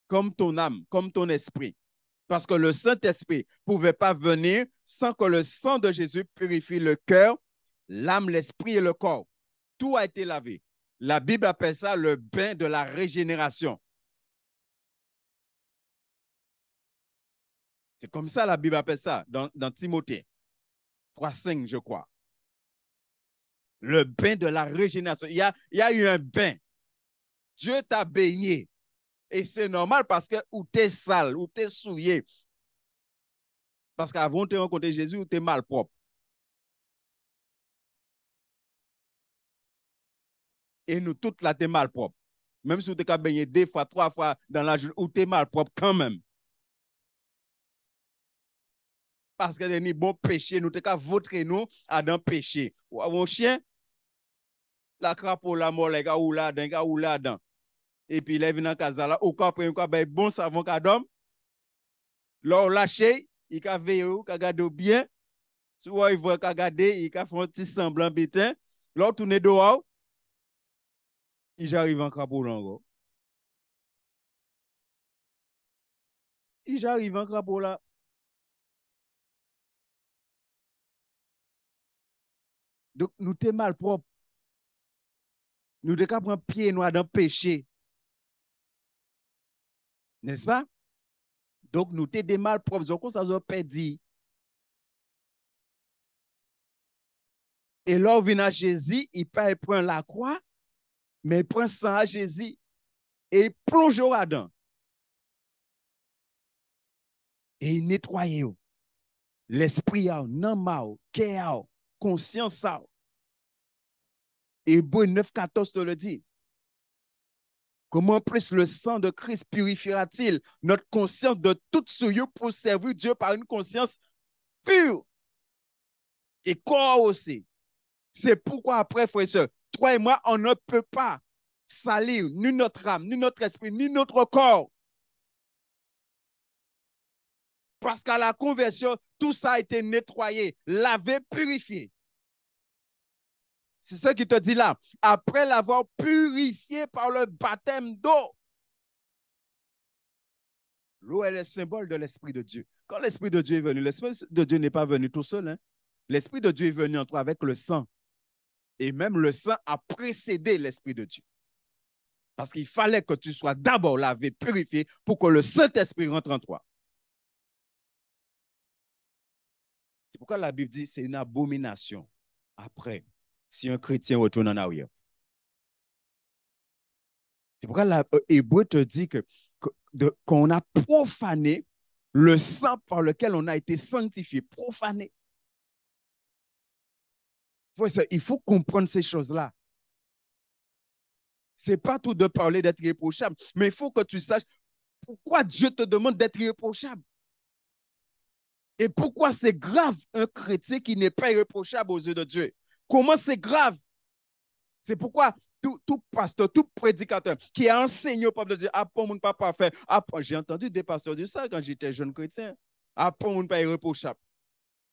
Speaker 1: Comme ton âme, comme ton esprit. Parce que le Saint-Esprit ne pouvait pas venir sans que le sang de Jésus purifie le cœur, l'âme, l'esprit et le corps. Tout a été lavé. La Bible appelle ça le bain de la régénération. C'est comme ça la Bible appelle ça dans Timothée 3,5, je crois. Le bain de la régénération. Il y a eu un bain. Dieu t'a baigné. Et c'est normal parce que ou t'es sale, ou t'es souillé. Parce qu'avant de rencontrer Jésus, ou t'es malpropre. Et nous toutes là, t'es malpropre. Même si tu t'es baigné 2 fois, 3 fois dans la journée, ou t'es malpropre quand même. Parce que des bons péchés, nous t'es voter nous à dans péché. Ou mon chien, la crapaud, la mort, les gars, ou là, dedans. Et puis, il vient dans casa là, ou quand il y a bon savon qu'adam, là, lâché, il a veillé, il a gardé bien. Soit il voit qu'il a gardé, il a fait un petit semblant bétain. Là, tourne dehors, il arrive en crapaud là. Il arrive en crapaud là. Donc, nous t'es mal propre. Nous t'es qu'à prendre pied noir dans le péché. N'est-ce pas? Donc, nous t'es des mal propres. Donc, ça nous perdu. Et là, on vient à Jésus, il prend la croix, mais il prend sang à Jésus et il plonge là-dedans. Et il nettoie l'esprit, non, cœur, conscience. Et Hébreux 9,14 te le dit. Comment plus le sang de Christ purifiera-t-il notre conscience de toute souillure pour servir Dieu par une conscience pure et corps aussi. C'est pourquoi après, frère et soeur, toi et moi, on ne peut pas salir ni notre âme, ni notre esprit, ni notre corps. Parce qu'à la conversion, tout ça a été nettoyé, lavé, purifié. C'est ce qui te dit là. Après l'avoir purifié par le baptême d'eau. L'eau est le symbole de l'Esprit de Dieu. Quand l'Esprit de Dieu est venu, l'Esprit de Dieu n'est pas venu tout seul. Hein? L'Esprit de Dieu est venu en toi avec le sang. Et même le sang a précédé l'Esprit de Dieu. Parce qu'il fallait que tu sois d'abord lavé, purifié, pour que le Saint-Esprit rentre en toi. C'est pourquoi la Bible dit que c'est une abomination après, si un chrétien retourne en arrière. C'est pourquoi l'Hébreu te dit qu'on a profané le sang par lequel on a été sanctifié, profané. Il faut comprendre ces choses-là. Ce n'est pas tout de parler d'être irréprochable, mais il faut que tu saches pourquoi Dieu te demande d'être irréprochable. Et pourquoi c'est grave un chrétien qui n'est pas irréprochable aux yeux de Dieu. Comment c'est grave? C'est pourquoi tout pasteur, tout prédicateur qui a enseigné au peuple de dire, ah, pour mon papa fait, ah, j'ai entendu des pasteurs dire ça quand j'étais jeune chrétien. Ah, pour mon pas irréprochable.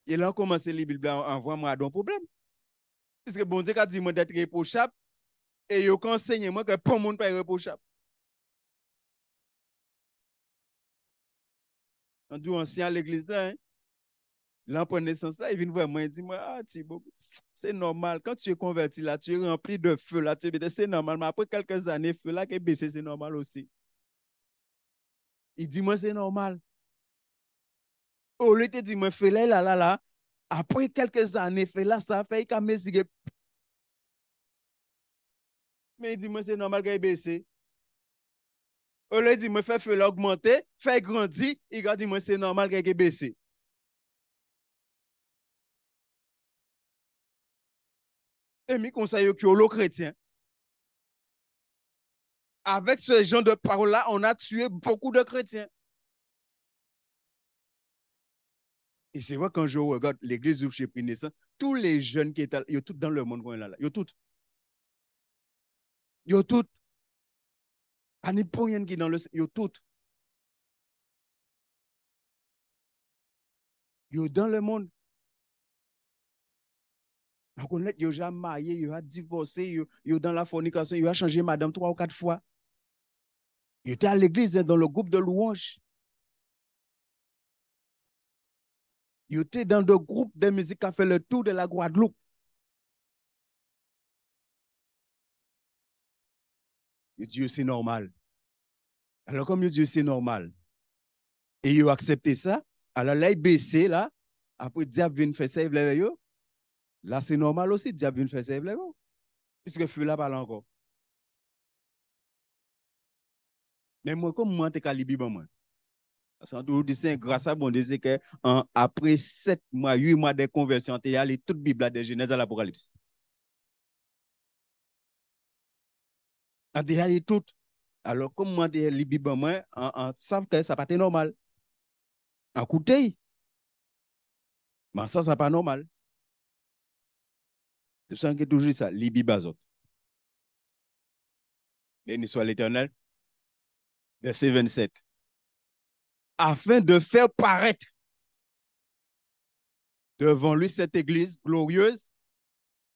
Speaker 1: Et là, on commence à lire la Bible, envoie-moi un problème. Parce que bon Dieu a dit moi d'être irréprochable et il a enseigné moi que pour mon pas irréprochable. On dit ancien à l'église là, hein? Là, prend naissance là, il vient voir moi, il dit moi, ah, Thibaut, c'est normal. Quand tu es converti là, tu es rempli de feu là, c'est normal. Mais après quelques années, feu là qui est baissé, c'est normal aussi. Il dit moi, c'est normal. Au lieu de dire moi, feu là. Après quelques années, feu là, ça fait qu'il a mesuré. Mais il dit moi, c'est normal qu'il ait baissé. Au lieu de dire moi, fait feu là augmenter, fait grandir, il a dit moi, c'est normal qu'il ait baissé. Et mes conseils que le chrétien. Avec ce genre de paroles-là, on a tué beaucoup de chrétiens. Et c'est vrai, quand je regarde l'église où j'ai pris naissance, tous les jeunes qui étaient là, ils sont tous dans le monde, là. Ils sont tous. Ils sont tous. Il n'y a pas rien qui est dans le. Ils sont tous. Ils sont dans le monde. Ils sont jamais mariés, ils ont divorcé, ils sont dans la fornication, ils ont changé madame 3 ou 4 fois. Ils étaient à l'église, dans le groupe de louanges. Ils étaient dans le groupe de musique qui a fait le tour de la Guadeloupe. Dieu, c'est normal. Alors, comme Dieu, c'est normal. Et ils ont accepté ça. Alors là, ils baissé là. Après, diable vient faire ça, là, c'est normal aussi, diable vient faire ça, puisque feu là parle encore. Mais moi, comme moi, je suis calibré, moi. C'est grâce à bon Dieu, c'est que après 7 mois, 8 mois de conversion, il y a toute la Bible de Genèse à l'Apocalypse. Il y a tout. Alors, comme moi, je lis la Bible, moi, on savent que ça n'a pas été normal. Écoutez, mais ça n'est pas normal. C'est ça qui est toujours ça, les Bibles. Béni soit l'Éternel. Verset 27. Afin de faire paraître devant lui cette église glorieuse,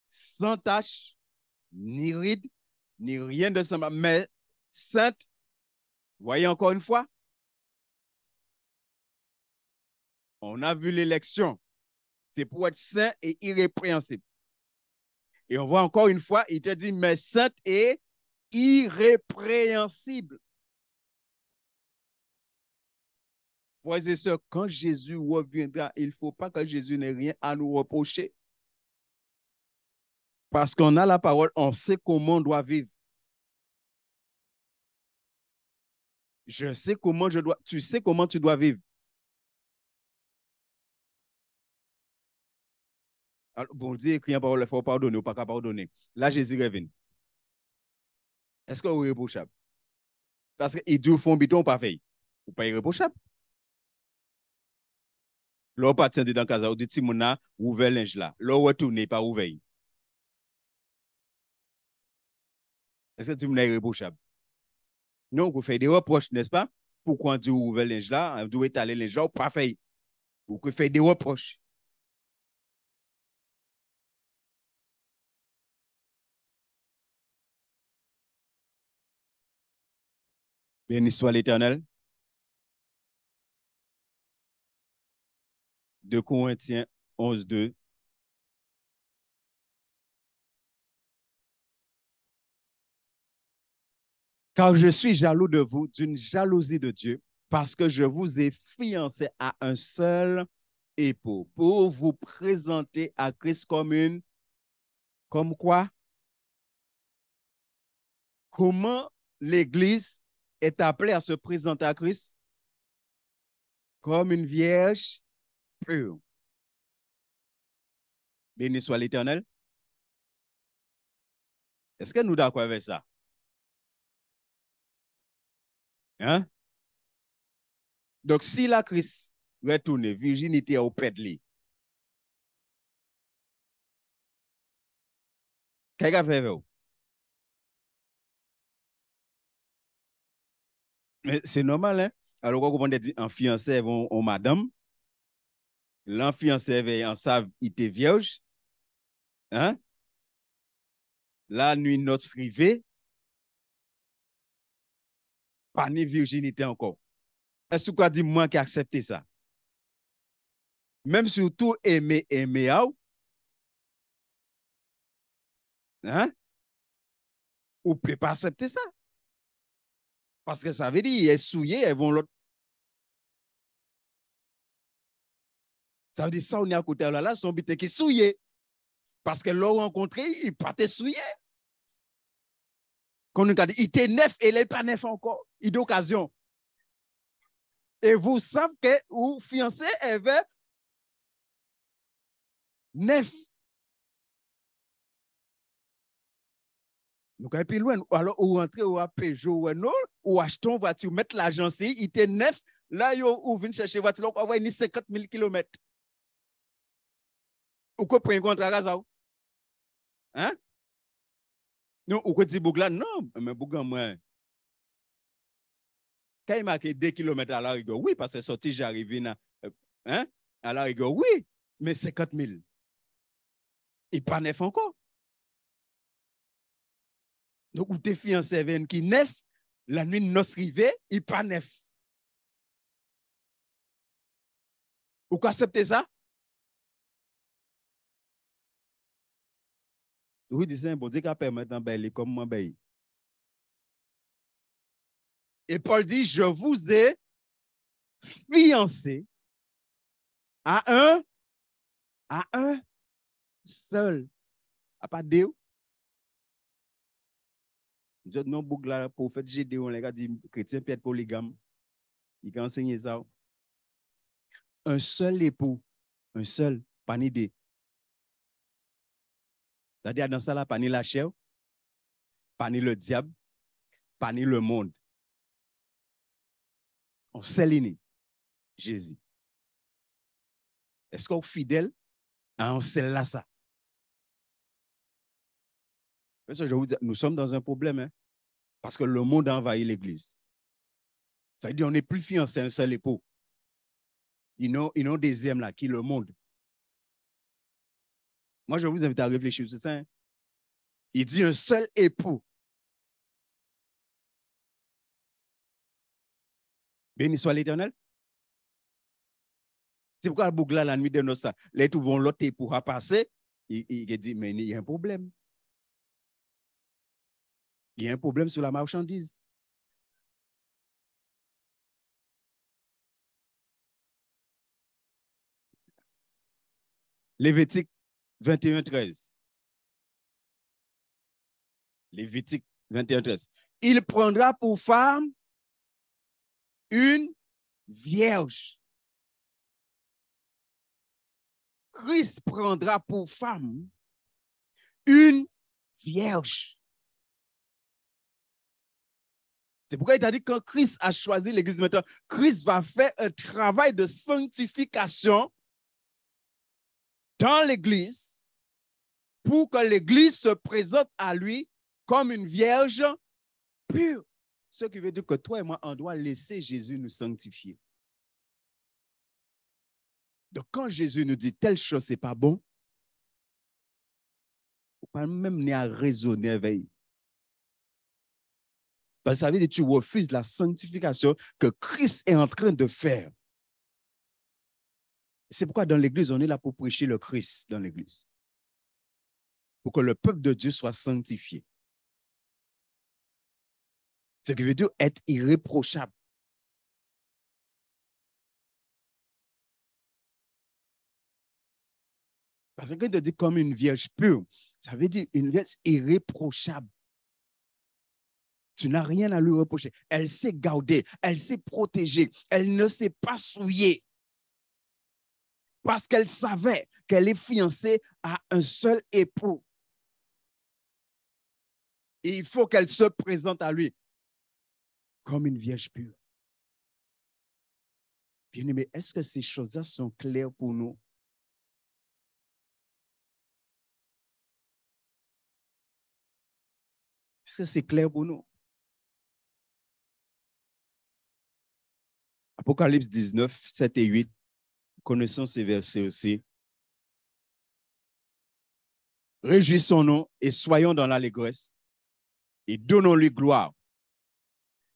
Speaker 1: sans tache, ni ride, ni rien de semblable, mais sainte. Voyez encore une fois, on a vu l'élection. C'est pour être saint et irrépréhensible. Et on voit encore une fois, il te dit, mais sainte et irrépréhensible. Frères et sœurs, quand Jésus reviendra, il ne faut pas que Jésus n'ait rien à nous reprocher. Parce qu'on a la parole, on sait comment on doit vivre. Je sais comment je dois, tu sais comment tu dois vivre. Alors, bon Dieu écrit en parole, il faut pardonner ou pas pardonner. Là, Jésus revient. Est-ce que vous êtes irréprochable? Parce qu'il dit au fond, biton, pas fait. Ou pas irréprochable? Là, pas dans la casa, ou dit, si mon a ouvert linge là. Là, retourne, pas ouvert. Est-ce que tu m'as irréprochable? Non, vous faites des reproches, n'est-ce pas? Pourquoi tu ouvres linge là, vous étaler linge là, ou pas fait? Vous faites des reproches. Béni soit l'Éternel. 2 Corinthiens 11, 2. Car je suis jaloux de vous d'une jalousie de Dieu, parce que je vous ai fiancé à un seul époux pour vous présenter à Christ comme quoi? Comment l'Église est appelée à se présenter à Christ? Comme une vierge pure. Béni soit l'Éternel. Est-ce que nous sommes d'accord avec ça? Hein? Donc, si la Christ retourne, virginité au pédli, qu'est-ce qu'elle fait avec vous? Mais c'est normal, hein? Alors, quand on dit en fiancé, on madame, l'enfiancé en savent, il était vierge, hein? La nuit, notre rivée, pas ni virginité encore. Est-ce que tu dit moi qui accepte ça? Même surtout aimer, hein? Ou ne peut pas accepter ça. Parce que ça veut dire, il est souillé, elles vont l'autre. Ça veut dire, ça, on est à côté de là, son bité qui est souillé. Parce que l'ont rencontré, il pas souillé. Quand on a dit, il était neuf et il n'est pas neuf encore. Il est d'occasion. Et vous savez que vous fiancé avait neuf. Donc, et puis loin, alors, ou rentrer ou à Peugeot ou Renault, ou acheter une voiture, mettre l'argent ici, il était neuf. Là, vous venez chercher une voiture, on va avoir 50 000 km. Ou quoi pour un contrat à ça? Hein? Non, ou quoi dit Bougla? Non, mais Bougla, moi. Quand il marque 2 km à la rigueur, oui, parce que sorti, j'arrive hein? À la rigueur, oui, mais 50 000. Il pas neuf encore. Donc, ou t'es fiancé qui neuf, la nuit de noces rivée, il pas neuf. Ou quoi accepter ça? Oui, disait, bon Dieu, qu'à permettre d'embellir comme moi, ben. Et Paul dit, je vous ai fiancé à un seul. À pas deux. Je non, Bougla, prophète Gédéon, les gars, dit, chrétien peut être polygame. Il a enseigné ça. Un seul époux, un seul, pas ni deux. C'est-à-dire, dans ça, là, pas ni la chair, pas ni le diable, pas ni le monde. On s'aligne. Jésus. Est-ce qu'on est fidèle à un seul là, ça? Parce que je vous dis, nous sommes dans un problème, hein, parce que le monde a envahi l'Église. Ça veut dire qu'on n'est plus fiancé à un seul époux. Ils ont deuxième là, qui est le monde. Moi, je vous invite à réfléchir sur ça. Hein. Il dit un seul époux. Béni soit l'Éternel. C'est pourquoi le Bougla, la nuit de nos ça, les tout vont l'autre époux à passer. Il dit, mais il y a un problème. Il y a un problème sur la marchandise. Lévitique 21:13. Lévitique 21:13. Il prendra pour femme une vierge. Christ prendra pour femme une vierge. C'est pourquoi il a dit que quand Christ a choisi l'Église maintenant, Christ va faire un travail de sanctification dans l'Église pour que l'Église se présente à lui comme une vierge pure. Ce qui veut dire que toi et moi, on doit laisser Jésus nous sanctifier. Donc, quand Jésus nous dit telle chose, ce n'est pas bon, il ne faut pas même à raisonner avec. Parce que ça veut dire que tu refuses la sanctification que Christ est en train de faire. C'est pourquoi dans l'Église, on est là pour prêcher le Christ dans l'Église. Pour que le peuple de Dieu soit sanctifié. Ce qui veut dire être irréprochable. Parce que quand tu dis comme une vierge pure, ça veut dire une vierge irréprochable. Tu n'as rien à lui reprocher. Elle s'est gardée, elle s'est protégée, elle ne s'est pas souillée. Parce qu'elle savait qu'elle est fiancée à un seul époux. Et il faut qu'elle se présente à lui comme une vierge pure. Bien-aimé, est-ce que ces choses-là sont claires pour nous? Est-ce que c'est clair pour nous? Apocalypse 19, 7 et 8, connaissons ces versets aussi. Réjouissons-nous et soyons dans l'allégresse et donnons-lui gloire,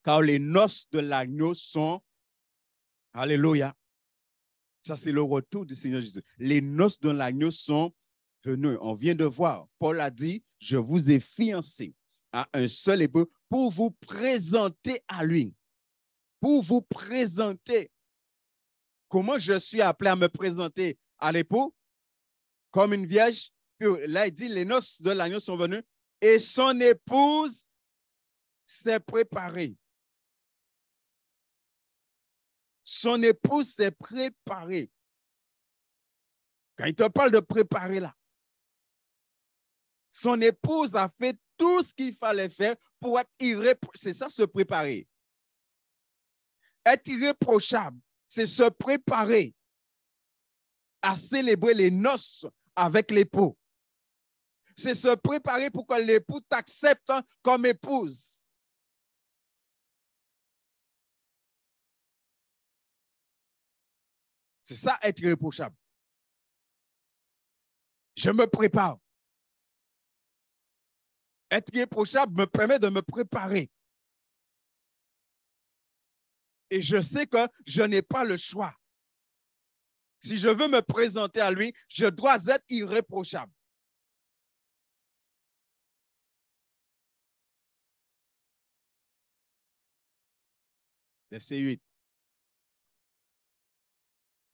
Speaker 1: car les noces de l'agneau sont, alléluia, ça c'est le retour du Seigneur Jésus. Les noces de l'agneau sont venues. On vient de voir, Paul a dit, je vous ai fiancé à un seul époux pour vous présenter à lui. Pour vous présenter. Comment je suis appelé à me présenter à l'époux? Comme une vierge pure. Là, il dit, les noces de l'agneau sont venues et son épouse s'est préparée. Son épouse s'est préparée. Quand il te parle de préparer là, son épouse a fait tout ce qu'il fallait faire pour être irréprochable. C'est ça, se préparer. Être irréprochable, c'est se préparer à célébrer les noces avec l'époux. C'est se préparer pour que l'époux t'accepte comme épouse. C'est ça, être irréprochable. Je me prépare. Être irréprochable me permet de me préparer. Et je sais que je n'ai pas le choix. Si je veux me présenter à lui, je dois être irréprochable. Verset 8.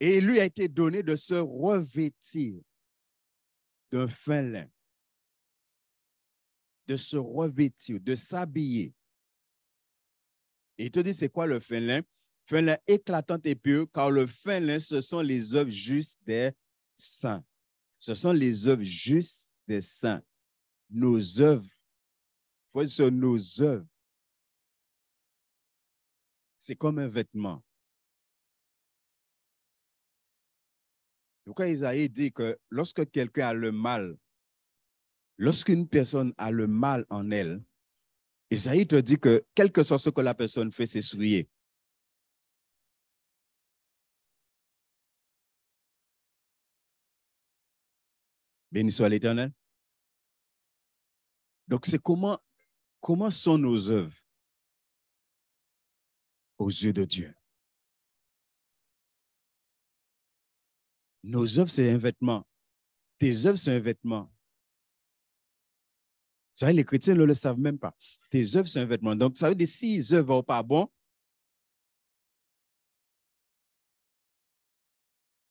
Speaker 1: Et il lui a été donné de se revêtir d'un fin lin, de se revêtir, de s'habiller. Et il te dit, c'est quoi le fin lin? Fin lin éclatant et pur, car le fin lin, ce sont les œuvres justes des saints. Ce sont les œuvres justes des saints. Nos œuvres. Il faut dire sur nos œuvres. C'est comme un vêtement. Donc, quand Isaïe dit que lorsque quelqu'un a le mal, lorsqu'une personne a le mal en elle, Isaïe te dit que quel que soit ce que la personne fait, c'est souillé. Béni soit l'Éternel. Donc, c'est comment sont nos œuvres aux yeux de Dieu? Nos œuvres, c'est un vêtement. Tes œuvres, c'est un vêtement. Ça veut dire, les chrétiens ne le savent même pas. Tes œuvres, c'est un vêtement. Donc, ça veut dire, si les œuvres ne vont pas bon,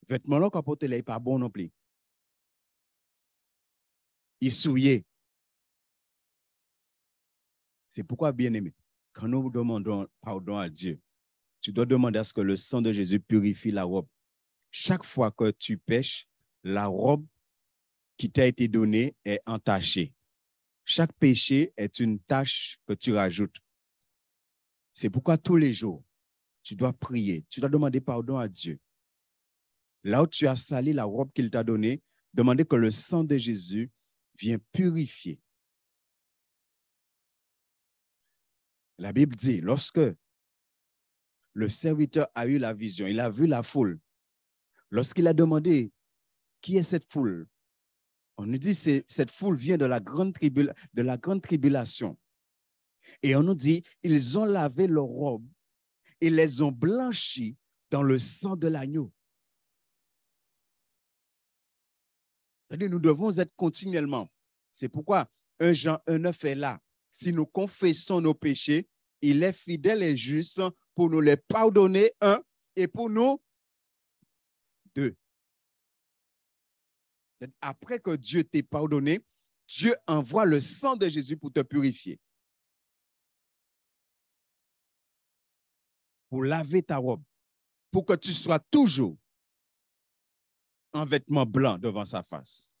Speaker 1: le vêtement-là qu'on porte là n'est pas bon non plus. Il est souillé. C'est pourquoi, bien-aimé, quand nous demandons pardon à Dieu, tu dois demander à ce que le sang de Jésus purifie la robe. Chaque fois que tu pèches, la robe qui t'a été donnée est entachée. Chaque péché est une tâche que tu rajoutes. C'est pourquoi tous les jours, tu dois prier, tu dois demander pardon à Dieu. Là où tu as sali la robe qu'il t'a donnée, demander que le sang de Jésus vienne purifier. La Bible dit, lorsque le serviteur a eu la vision, il a vu la foule. Lorsqu'il a demandé, qui est cette foule? On nous dit, cette foule vient de la grande tribulation. Et on nous dit, ils ont lavé leurs robes et les ont blanchis dans le sang de l'agneau. C'est-à-dire, nous devons être continuellement. C'est pourquoi 1 Jean 1,9 est là. Si nous confessons nos péchés, il est fidèle et juste pour nous les pardonner, un, et pour nous, deux. Après que Dieu t'ait pardonné, Dieu envoie le sang de Jésus pour te purifier. Pour laver ta robe. Pour que tu sois toujours en vêtements blancs devant sa face.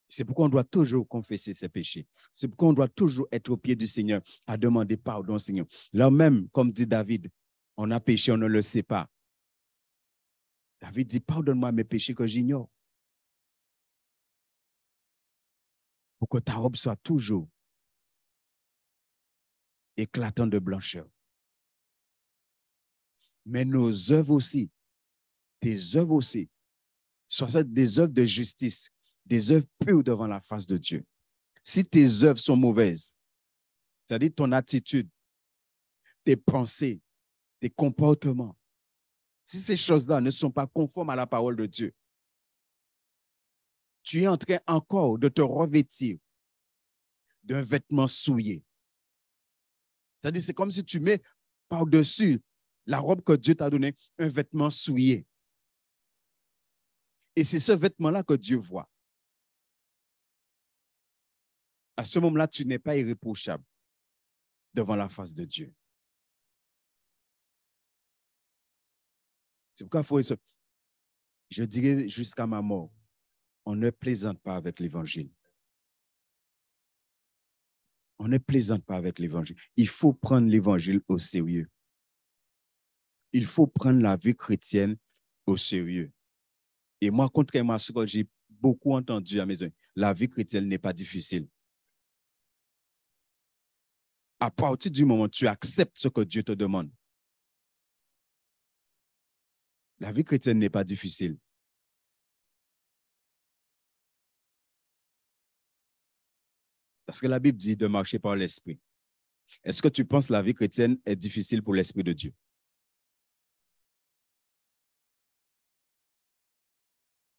Speaker 1: C'est pourquoi on doit toujours confesser ses péchés. C'est pourquoi on doit toujours être au pied du Seigneur à demander pardon au Seigneur. Là même, comme dit David, on a péché, on ne le sait pas. David dit, pardonne-moi mes péchés que j'ignore. Pour que ta robe soit toujours éclatante de blancheur. Mais nos œuvres aussi, tes œuvres aussi, soient des œuvres de justice, des œuvres pures devant la face de Dieu. Si tes œuvres sont mauvaises, c'est-à-dire ton attitude, tes pensées, tes comportements, si ces choses-là ne sont pas conformes à la parole de Dieu, tu es en train encore de te revêtir d'un vêtement souillé. C'est-à-dire, c'est comme si tu mets par-dessus la robe que Dieu t'a donnée un vêtement souillé. Et c'est ce vêtement-là que Dieu voit. À ce moment-là, tu n'es pas irréprochable devant la face de Dieu. C'est pourquoi je dirais jusqu'à ma mort, on ne plaisante pas avec l'Évangile. On ne plaisante pas avec l'Évangile. Il faut prendre l'Évangile au sérieux. Il faut prendre la vie chrétienne au sérieux. Et moi, contrairement à ce que j'ai beaucoup entendu à mes maison, la vie chrétienne n'est pas difficile. À partir du moment où tu acceptes ce que Dieu te demande, la vie chrétienne n'est pas difficile. Parce que la Bible dit de marcher par l'esprit. Est-ce que tu penses que la vie chrétienne est difficile pour l'Esprit de Dieu?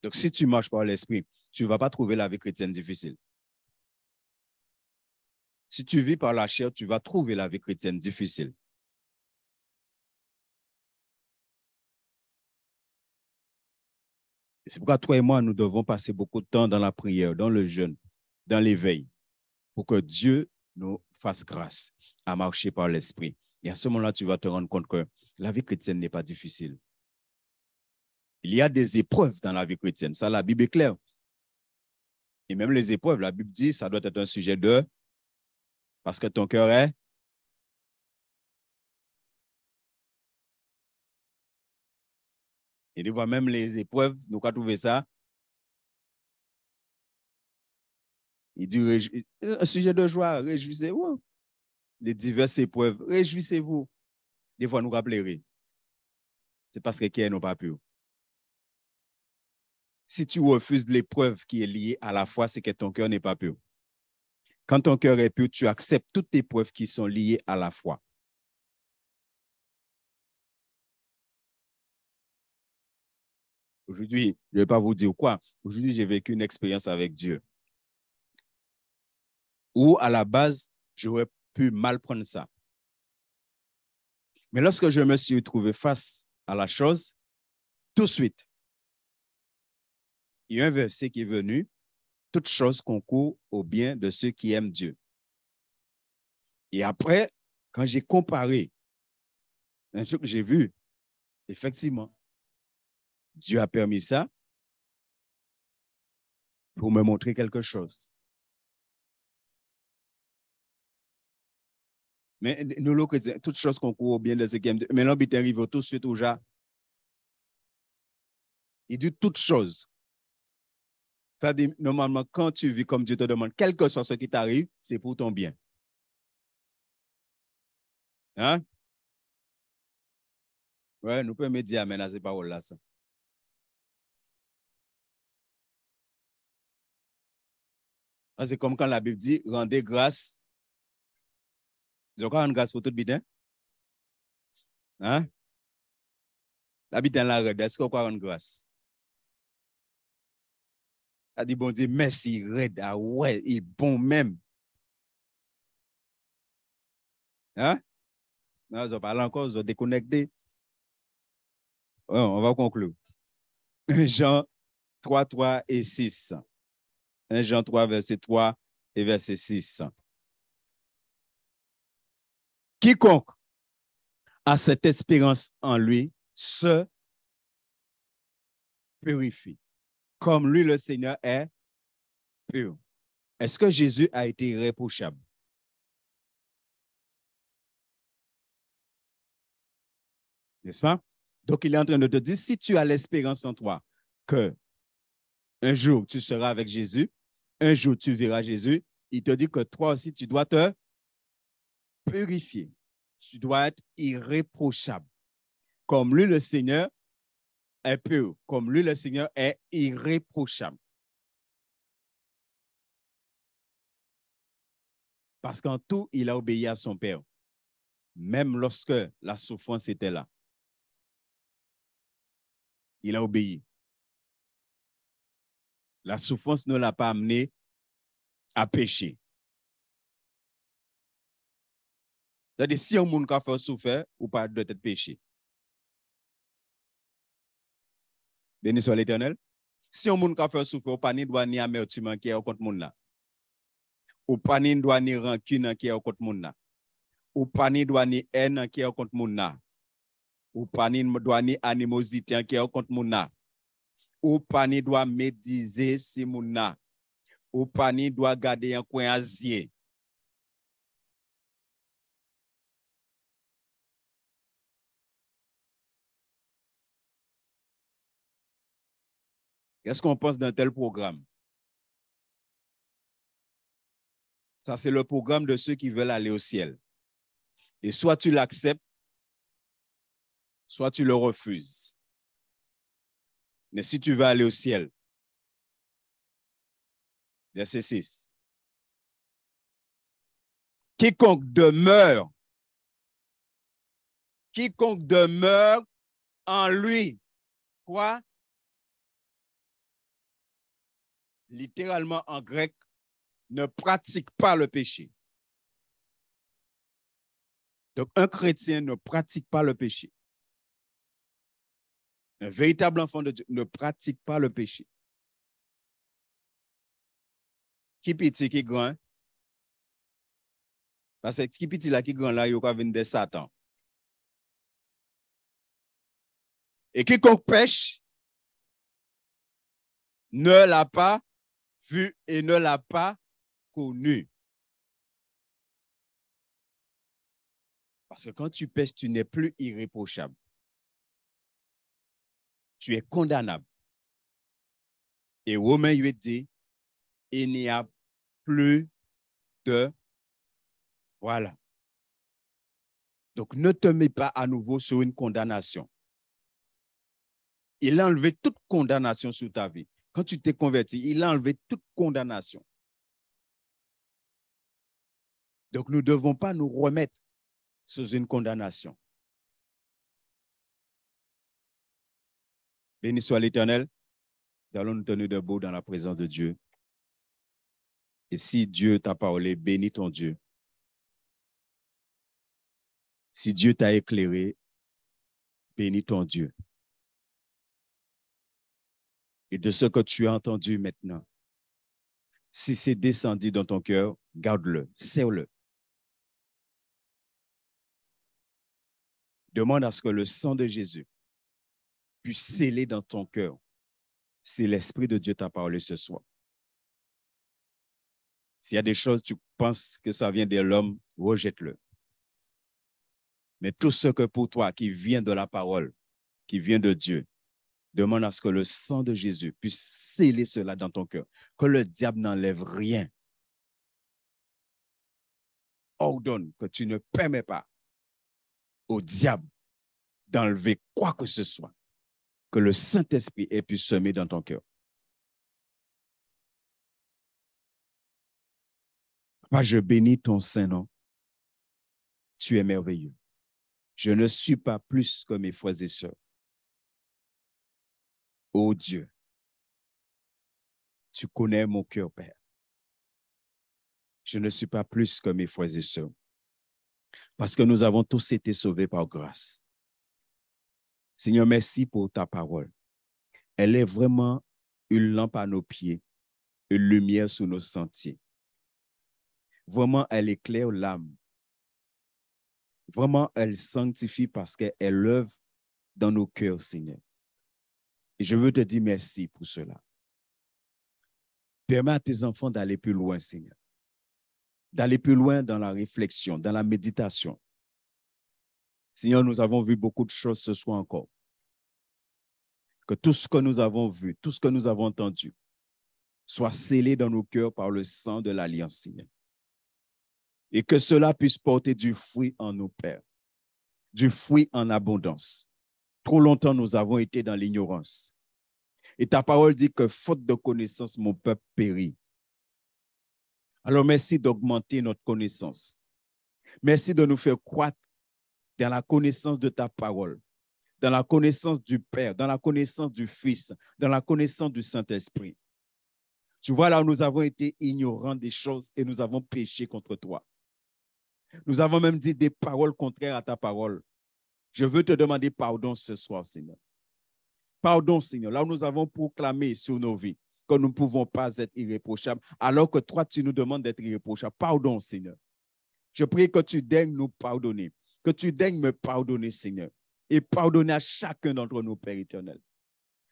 Speaker 1: Donc, si tu marches par l'esprit, tu ne vas pas trouver la vie chrétienne difficile. Si tu vis par la chair, tu vas trouver la vie chrétienne difficile. C'est pourquoi toi et moi, nous devons passer beaucoup de temps dans la prière, dans le jeûne, dans l'éveil, pour que Dieu nous fasse grâce à marcher par l'esprit. Et à ce moment-là, tu vas te rendre compte que la vie chrétienne n'est pas difficile. Il y a des épreuves dans la vie chrétienne. Ça, la Bible est claire. Et même les épreuves, la Bible dit, ça doit être un sujet de... Parce que ton cœur est... Et des fois, même les épreuves, nous avons trouvé ça. Il dit, un sujet de joie, réjouissez-vous. Les diverses épreuves, réjouissez-vous. Des fois, nous rappellerons. C'est parce que qui n'ont pas pu. Si tu refuses l'épreuve qui est liée à la foi, c'est que ton cœur n'est pas pur. Quand ton cœur est pur, tu acceptes toutes les épreuves qui sont liées à la foi. Aujourd'hui, je ne vais pas vous dire quoi. Aujourd'hui, j'ai vécu une expérience avec Dieu où, à la base, j'aurais pu mal prendre ça. Mais lorsque je me suis trouvé face à la chose, tout de suite, il y a un verset qui est venu, « Toute chose concourt au bien de ceux qui aiment Dieu ». Et après, quand j'ai comparé un truc que j'ai vu, effectivement, Dieu a permis ça pour me montrer quelque chose. Mais nous, les chrétiens, toutes choses concourent au bien de ceux qui aiment Dieu. Mais l'homme arrive tout de suite au genre. Il dit toutes choses. Ça dit, normalement, quand tu vis comme Dieu te demande, quel que soit ce qui t'arrive, c'est pour ton bien. Hein? Ouais, nous pouvons dire amen à ces paroles-là. C'est comme quand la Bible dit, rendez grâce. Ils ont rendre grâce pour tout bien. Hein? La Bible dans la règle, est-ce qu'on peut rendre grâce? Elle dit, bon Dieu, merci, Red, ah ouais, il est bon même. Hein? Non, ils ont parlé encore, ils ont déconnecté. Ouais, on va conclure. Jean 3, 3 et 6. 1 Jean 3, verset 3 et verset 6. Quiconque a cette espérance en lui se purifie, comme lui, le Seigneur, est pur. Est-ce que Jésus a été irréprochable? N'est-ce pas? Donc, il est en train de te dire, si tu as l'espérance en toi que un jour tu seras avec Jésus, un jour tu verras Jésus, il te dit que toi aussi, tu dois te purifier. Tu dois être irréprochable. Comme lui, le Seigneur est pur. Comme lui, le Seigneur est irréprochable. Parce qu'en tout, il a obéi à son Père. Même lorsque la souffrance était là. Il a obéi. La souffrance ne l'a pas amené à pécher. C'est-à-dire, si un monde a fait souffrir, ou pas doit être péché. Béni soit l'Éternel. Si un monde a fait souffrir, ou pas ni doit ni amertume qui est au contre monde là. Ou pas ni doit ni rancune qui est au contre monde là. Ou pas ni doit ni haine qui est au contre monde là. Ou pas ni doit ni animosité qui est au contre monde là. Ou pas ni doit médiser si monde là. Ou pas ni doit garder un coin asier. Qu'est-ce qu'on pense d'un tel programme? Ça, c'est le programme de ceux qui veulent aller au ciel. Et soit tu l'acceptes, soit tu le refuses. Mais si tu veux aller au ciel, verset 6. Quiconque demeure en lui, quoi? Littéralement en grec, ne pratique pas le péché. Donc, un chrétien ne pratique pas le péché. Un véritable enfant de Dieu ne pratique pas le péché. Qui petit, qui grand? Parce que qui petit là, qui grand là, il y a venir de Satan. Et quiconque pêche ne l'a pas vu et ne l'a pas connu. Parce que quand tu pêches, tu n'es plus irréprochable. Tu es condamnable. Et Romains 8 dit, il n'y a plus de... Voilà. Donc, ne te mets pas à nouveau sur une condamnation. Il a enlevé toute condamnation sur ta vie. Quand tu t'es converti, il a enlevé toute condamnation. Donc, nous ne devons pas nous remettre sous une condamnation. Béni soit l'Éternel. Nous allons nous tenir debout dans la présence de Dieu. Et si Dieu t'a parlé, bénis ton Dieu. Si Dieu t'a éclairé, bénis ton Dieu. Et de ce que tu as entendu maintenant, si c'est descendu dans ton cœur, garde-le, serre-le. Demande à ce que le sang de Jésus puisse sceller dans ton cœur si l'Esprit de Dieu t'a parlé ce soir. S'il y a des choses, tu penses que ça vient de l'homme, rejette-le. Mais tout ce que pour toi qui vient de la parole, qui vient de Dieu, demande à ce que le sang de Jésus puisse sceller cela dans ton cœur, que le diable n'enlève rien. Ordonne que tu ne permets pas au diable d'enlever quoi que ce soit, que le Saint-Esprit ait pu semer dans ton cœur. Papa, je bénis ton Saint-Nom. Tu es merveilleux. Je ne suis pas plus que mes frères et sœurs. Ô Dieu, tu connais mon cœur, Père. Je ne suis pas plus que mes frères et sœurs. Parce que nous avons tous été sauvés par grâce. Seigneur, merci pour ta parole. Elle est vraiment une lampe à nos pieds, une lumière sur nos sentiers. Vraiment, elle éclaire l'âme. Vraiment, elle sanctifie parce qu'elle œuvre dans nos cœurs, Seigneur. Et je veux te dire merci pour cela. Permets à tes enfants d'aller plus loin, Seigneur. D'aller plus loin dans la réflexion, dans la méditation. Seigneur, nous avons vu beaucoup de choses ce soir encore. Que tout ce que nous avons vu, tout ce que nous avons entendu, soit scellé dans nos cœurs par le sang de l'Alliance, Seigneur. Et que cela puisse porter du fruit en nos pères, du fruit en abondance. Trop longtemps, nous avons été dans l'ignorance. Et ta parole dit que faute de connaissance, mon peuple périt. Alors merci d'augmenter notre connaissance. Merci de nous faire croître dans la connaissance de ta parole, dans la connaissance du Père, dans la connaissance du Fils, dans la connaissance du Saint-Esprit. Tu vois, là où nous avons été ignorants des choses et nous avons péché contre toi. Nous avons même dit des paroles contraires à ta parole. Je veux te demander pardon ce soir, Seigneur. Pardon, Seigneur, là où nous avons proclamé sur nos vies que nous ne pouvons pas être irréprochables, alors que toi, tu nous demandes d'être irréprochables. Pardon, Seigneur. Je prie que tu daignes nous pardonner, que tu daignes me pardonner, Seigneur, et pardonner à chacun d'entre nous, Père éternel.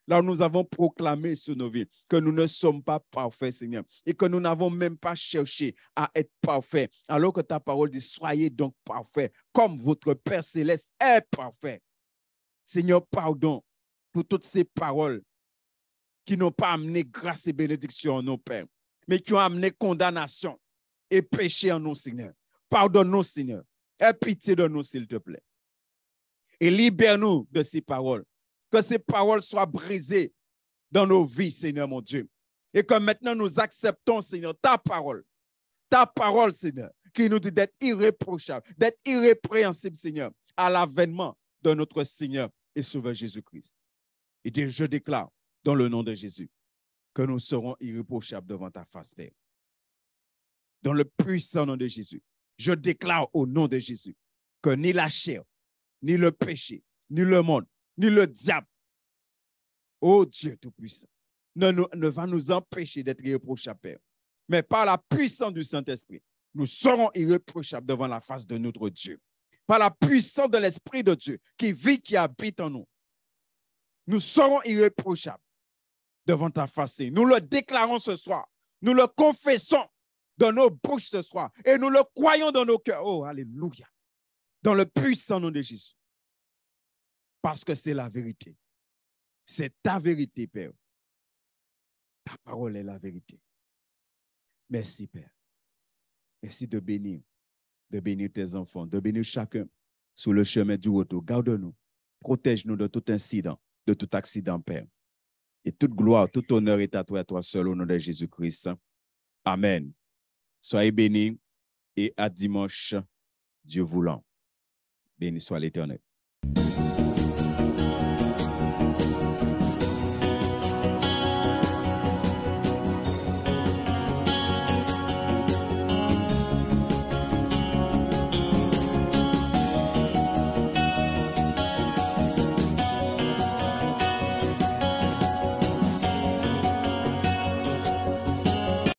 Speaker 1: Là où nous avons proclamé sur nos vies que nous ne sommes pas parfaits, Seigneur, et que nous n'avons même pas cherché à être parfaits, alors que ta parole dit, soyez donc parfaits, comme votre Père céleste est parfait. Seigneur, pardon pour toutes ces paroles qui n'ont pas amené grâce et bénédiction en nos pères, mais qui ont amené condamnation et péché en nous, Seigneur. Pardonne-nous, Seigneur. Aie pitié de nous, s'il te plaît. Et libère-nous de ces paroles. Que ces paroles soient brisées dans nos vies, Seigneur, mon Dieu. Et que maintenant nous acceptons, Seigneur, ta parole, Seigneur, qui nous dit d'être irréprochable, d'être irrépréhensible, Seigneur, à l'avènement de notre Seigneur et Sauveur Jésus-Christ. Et je déclare, dans le nom de Jésus, que nous serons irréprochables devant ta face, Père. Dans le puissant nom de Jésus, je déclare au nom de Jésus que ni la chair, ni le péché, ni le monde, ni le diable, ô Dieu Tout-Puissant, ne va nous empêcher d'être irréprochables, Père. Mais par la puissance du Saint-Esprit, nous serons irréprochables devant la face de notre Dieu. Par la puissance de l'Esprit de Dieu qui vit, qui habite en nous, nous serons irréprochables devant ta face. Nous le déclarons ce soir. Nous le confessons dans nos bouches ce soir. Et nous le croyons dans nos cœurs. Oh, alléluia. Dans le puissant nom de Jésus. Parce que c'est la vérité. C'est ta vérité, Père. Ta parole est la vérité. Merci, Père. Merci de bénir tes enfants, de bénir chacun sur le chemin du retour. Garde-nous. Protège-nous de tout incident, de tout accident, Père. Et toute gloire, tout honneur est à toi seul, au nom de Jésus-Christ. Amen. Soyez bénis et à dimanche, Dieu voulant. Béni soit l'Éternel.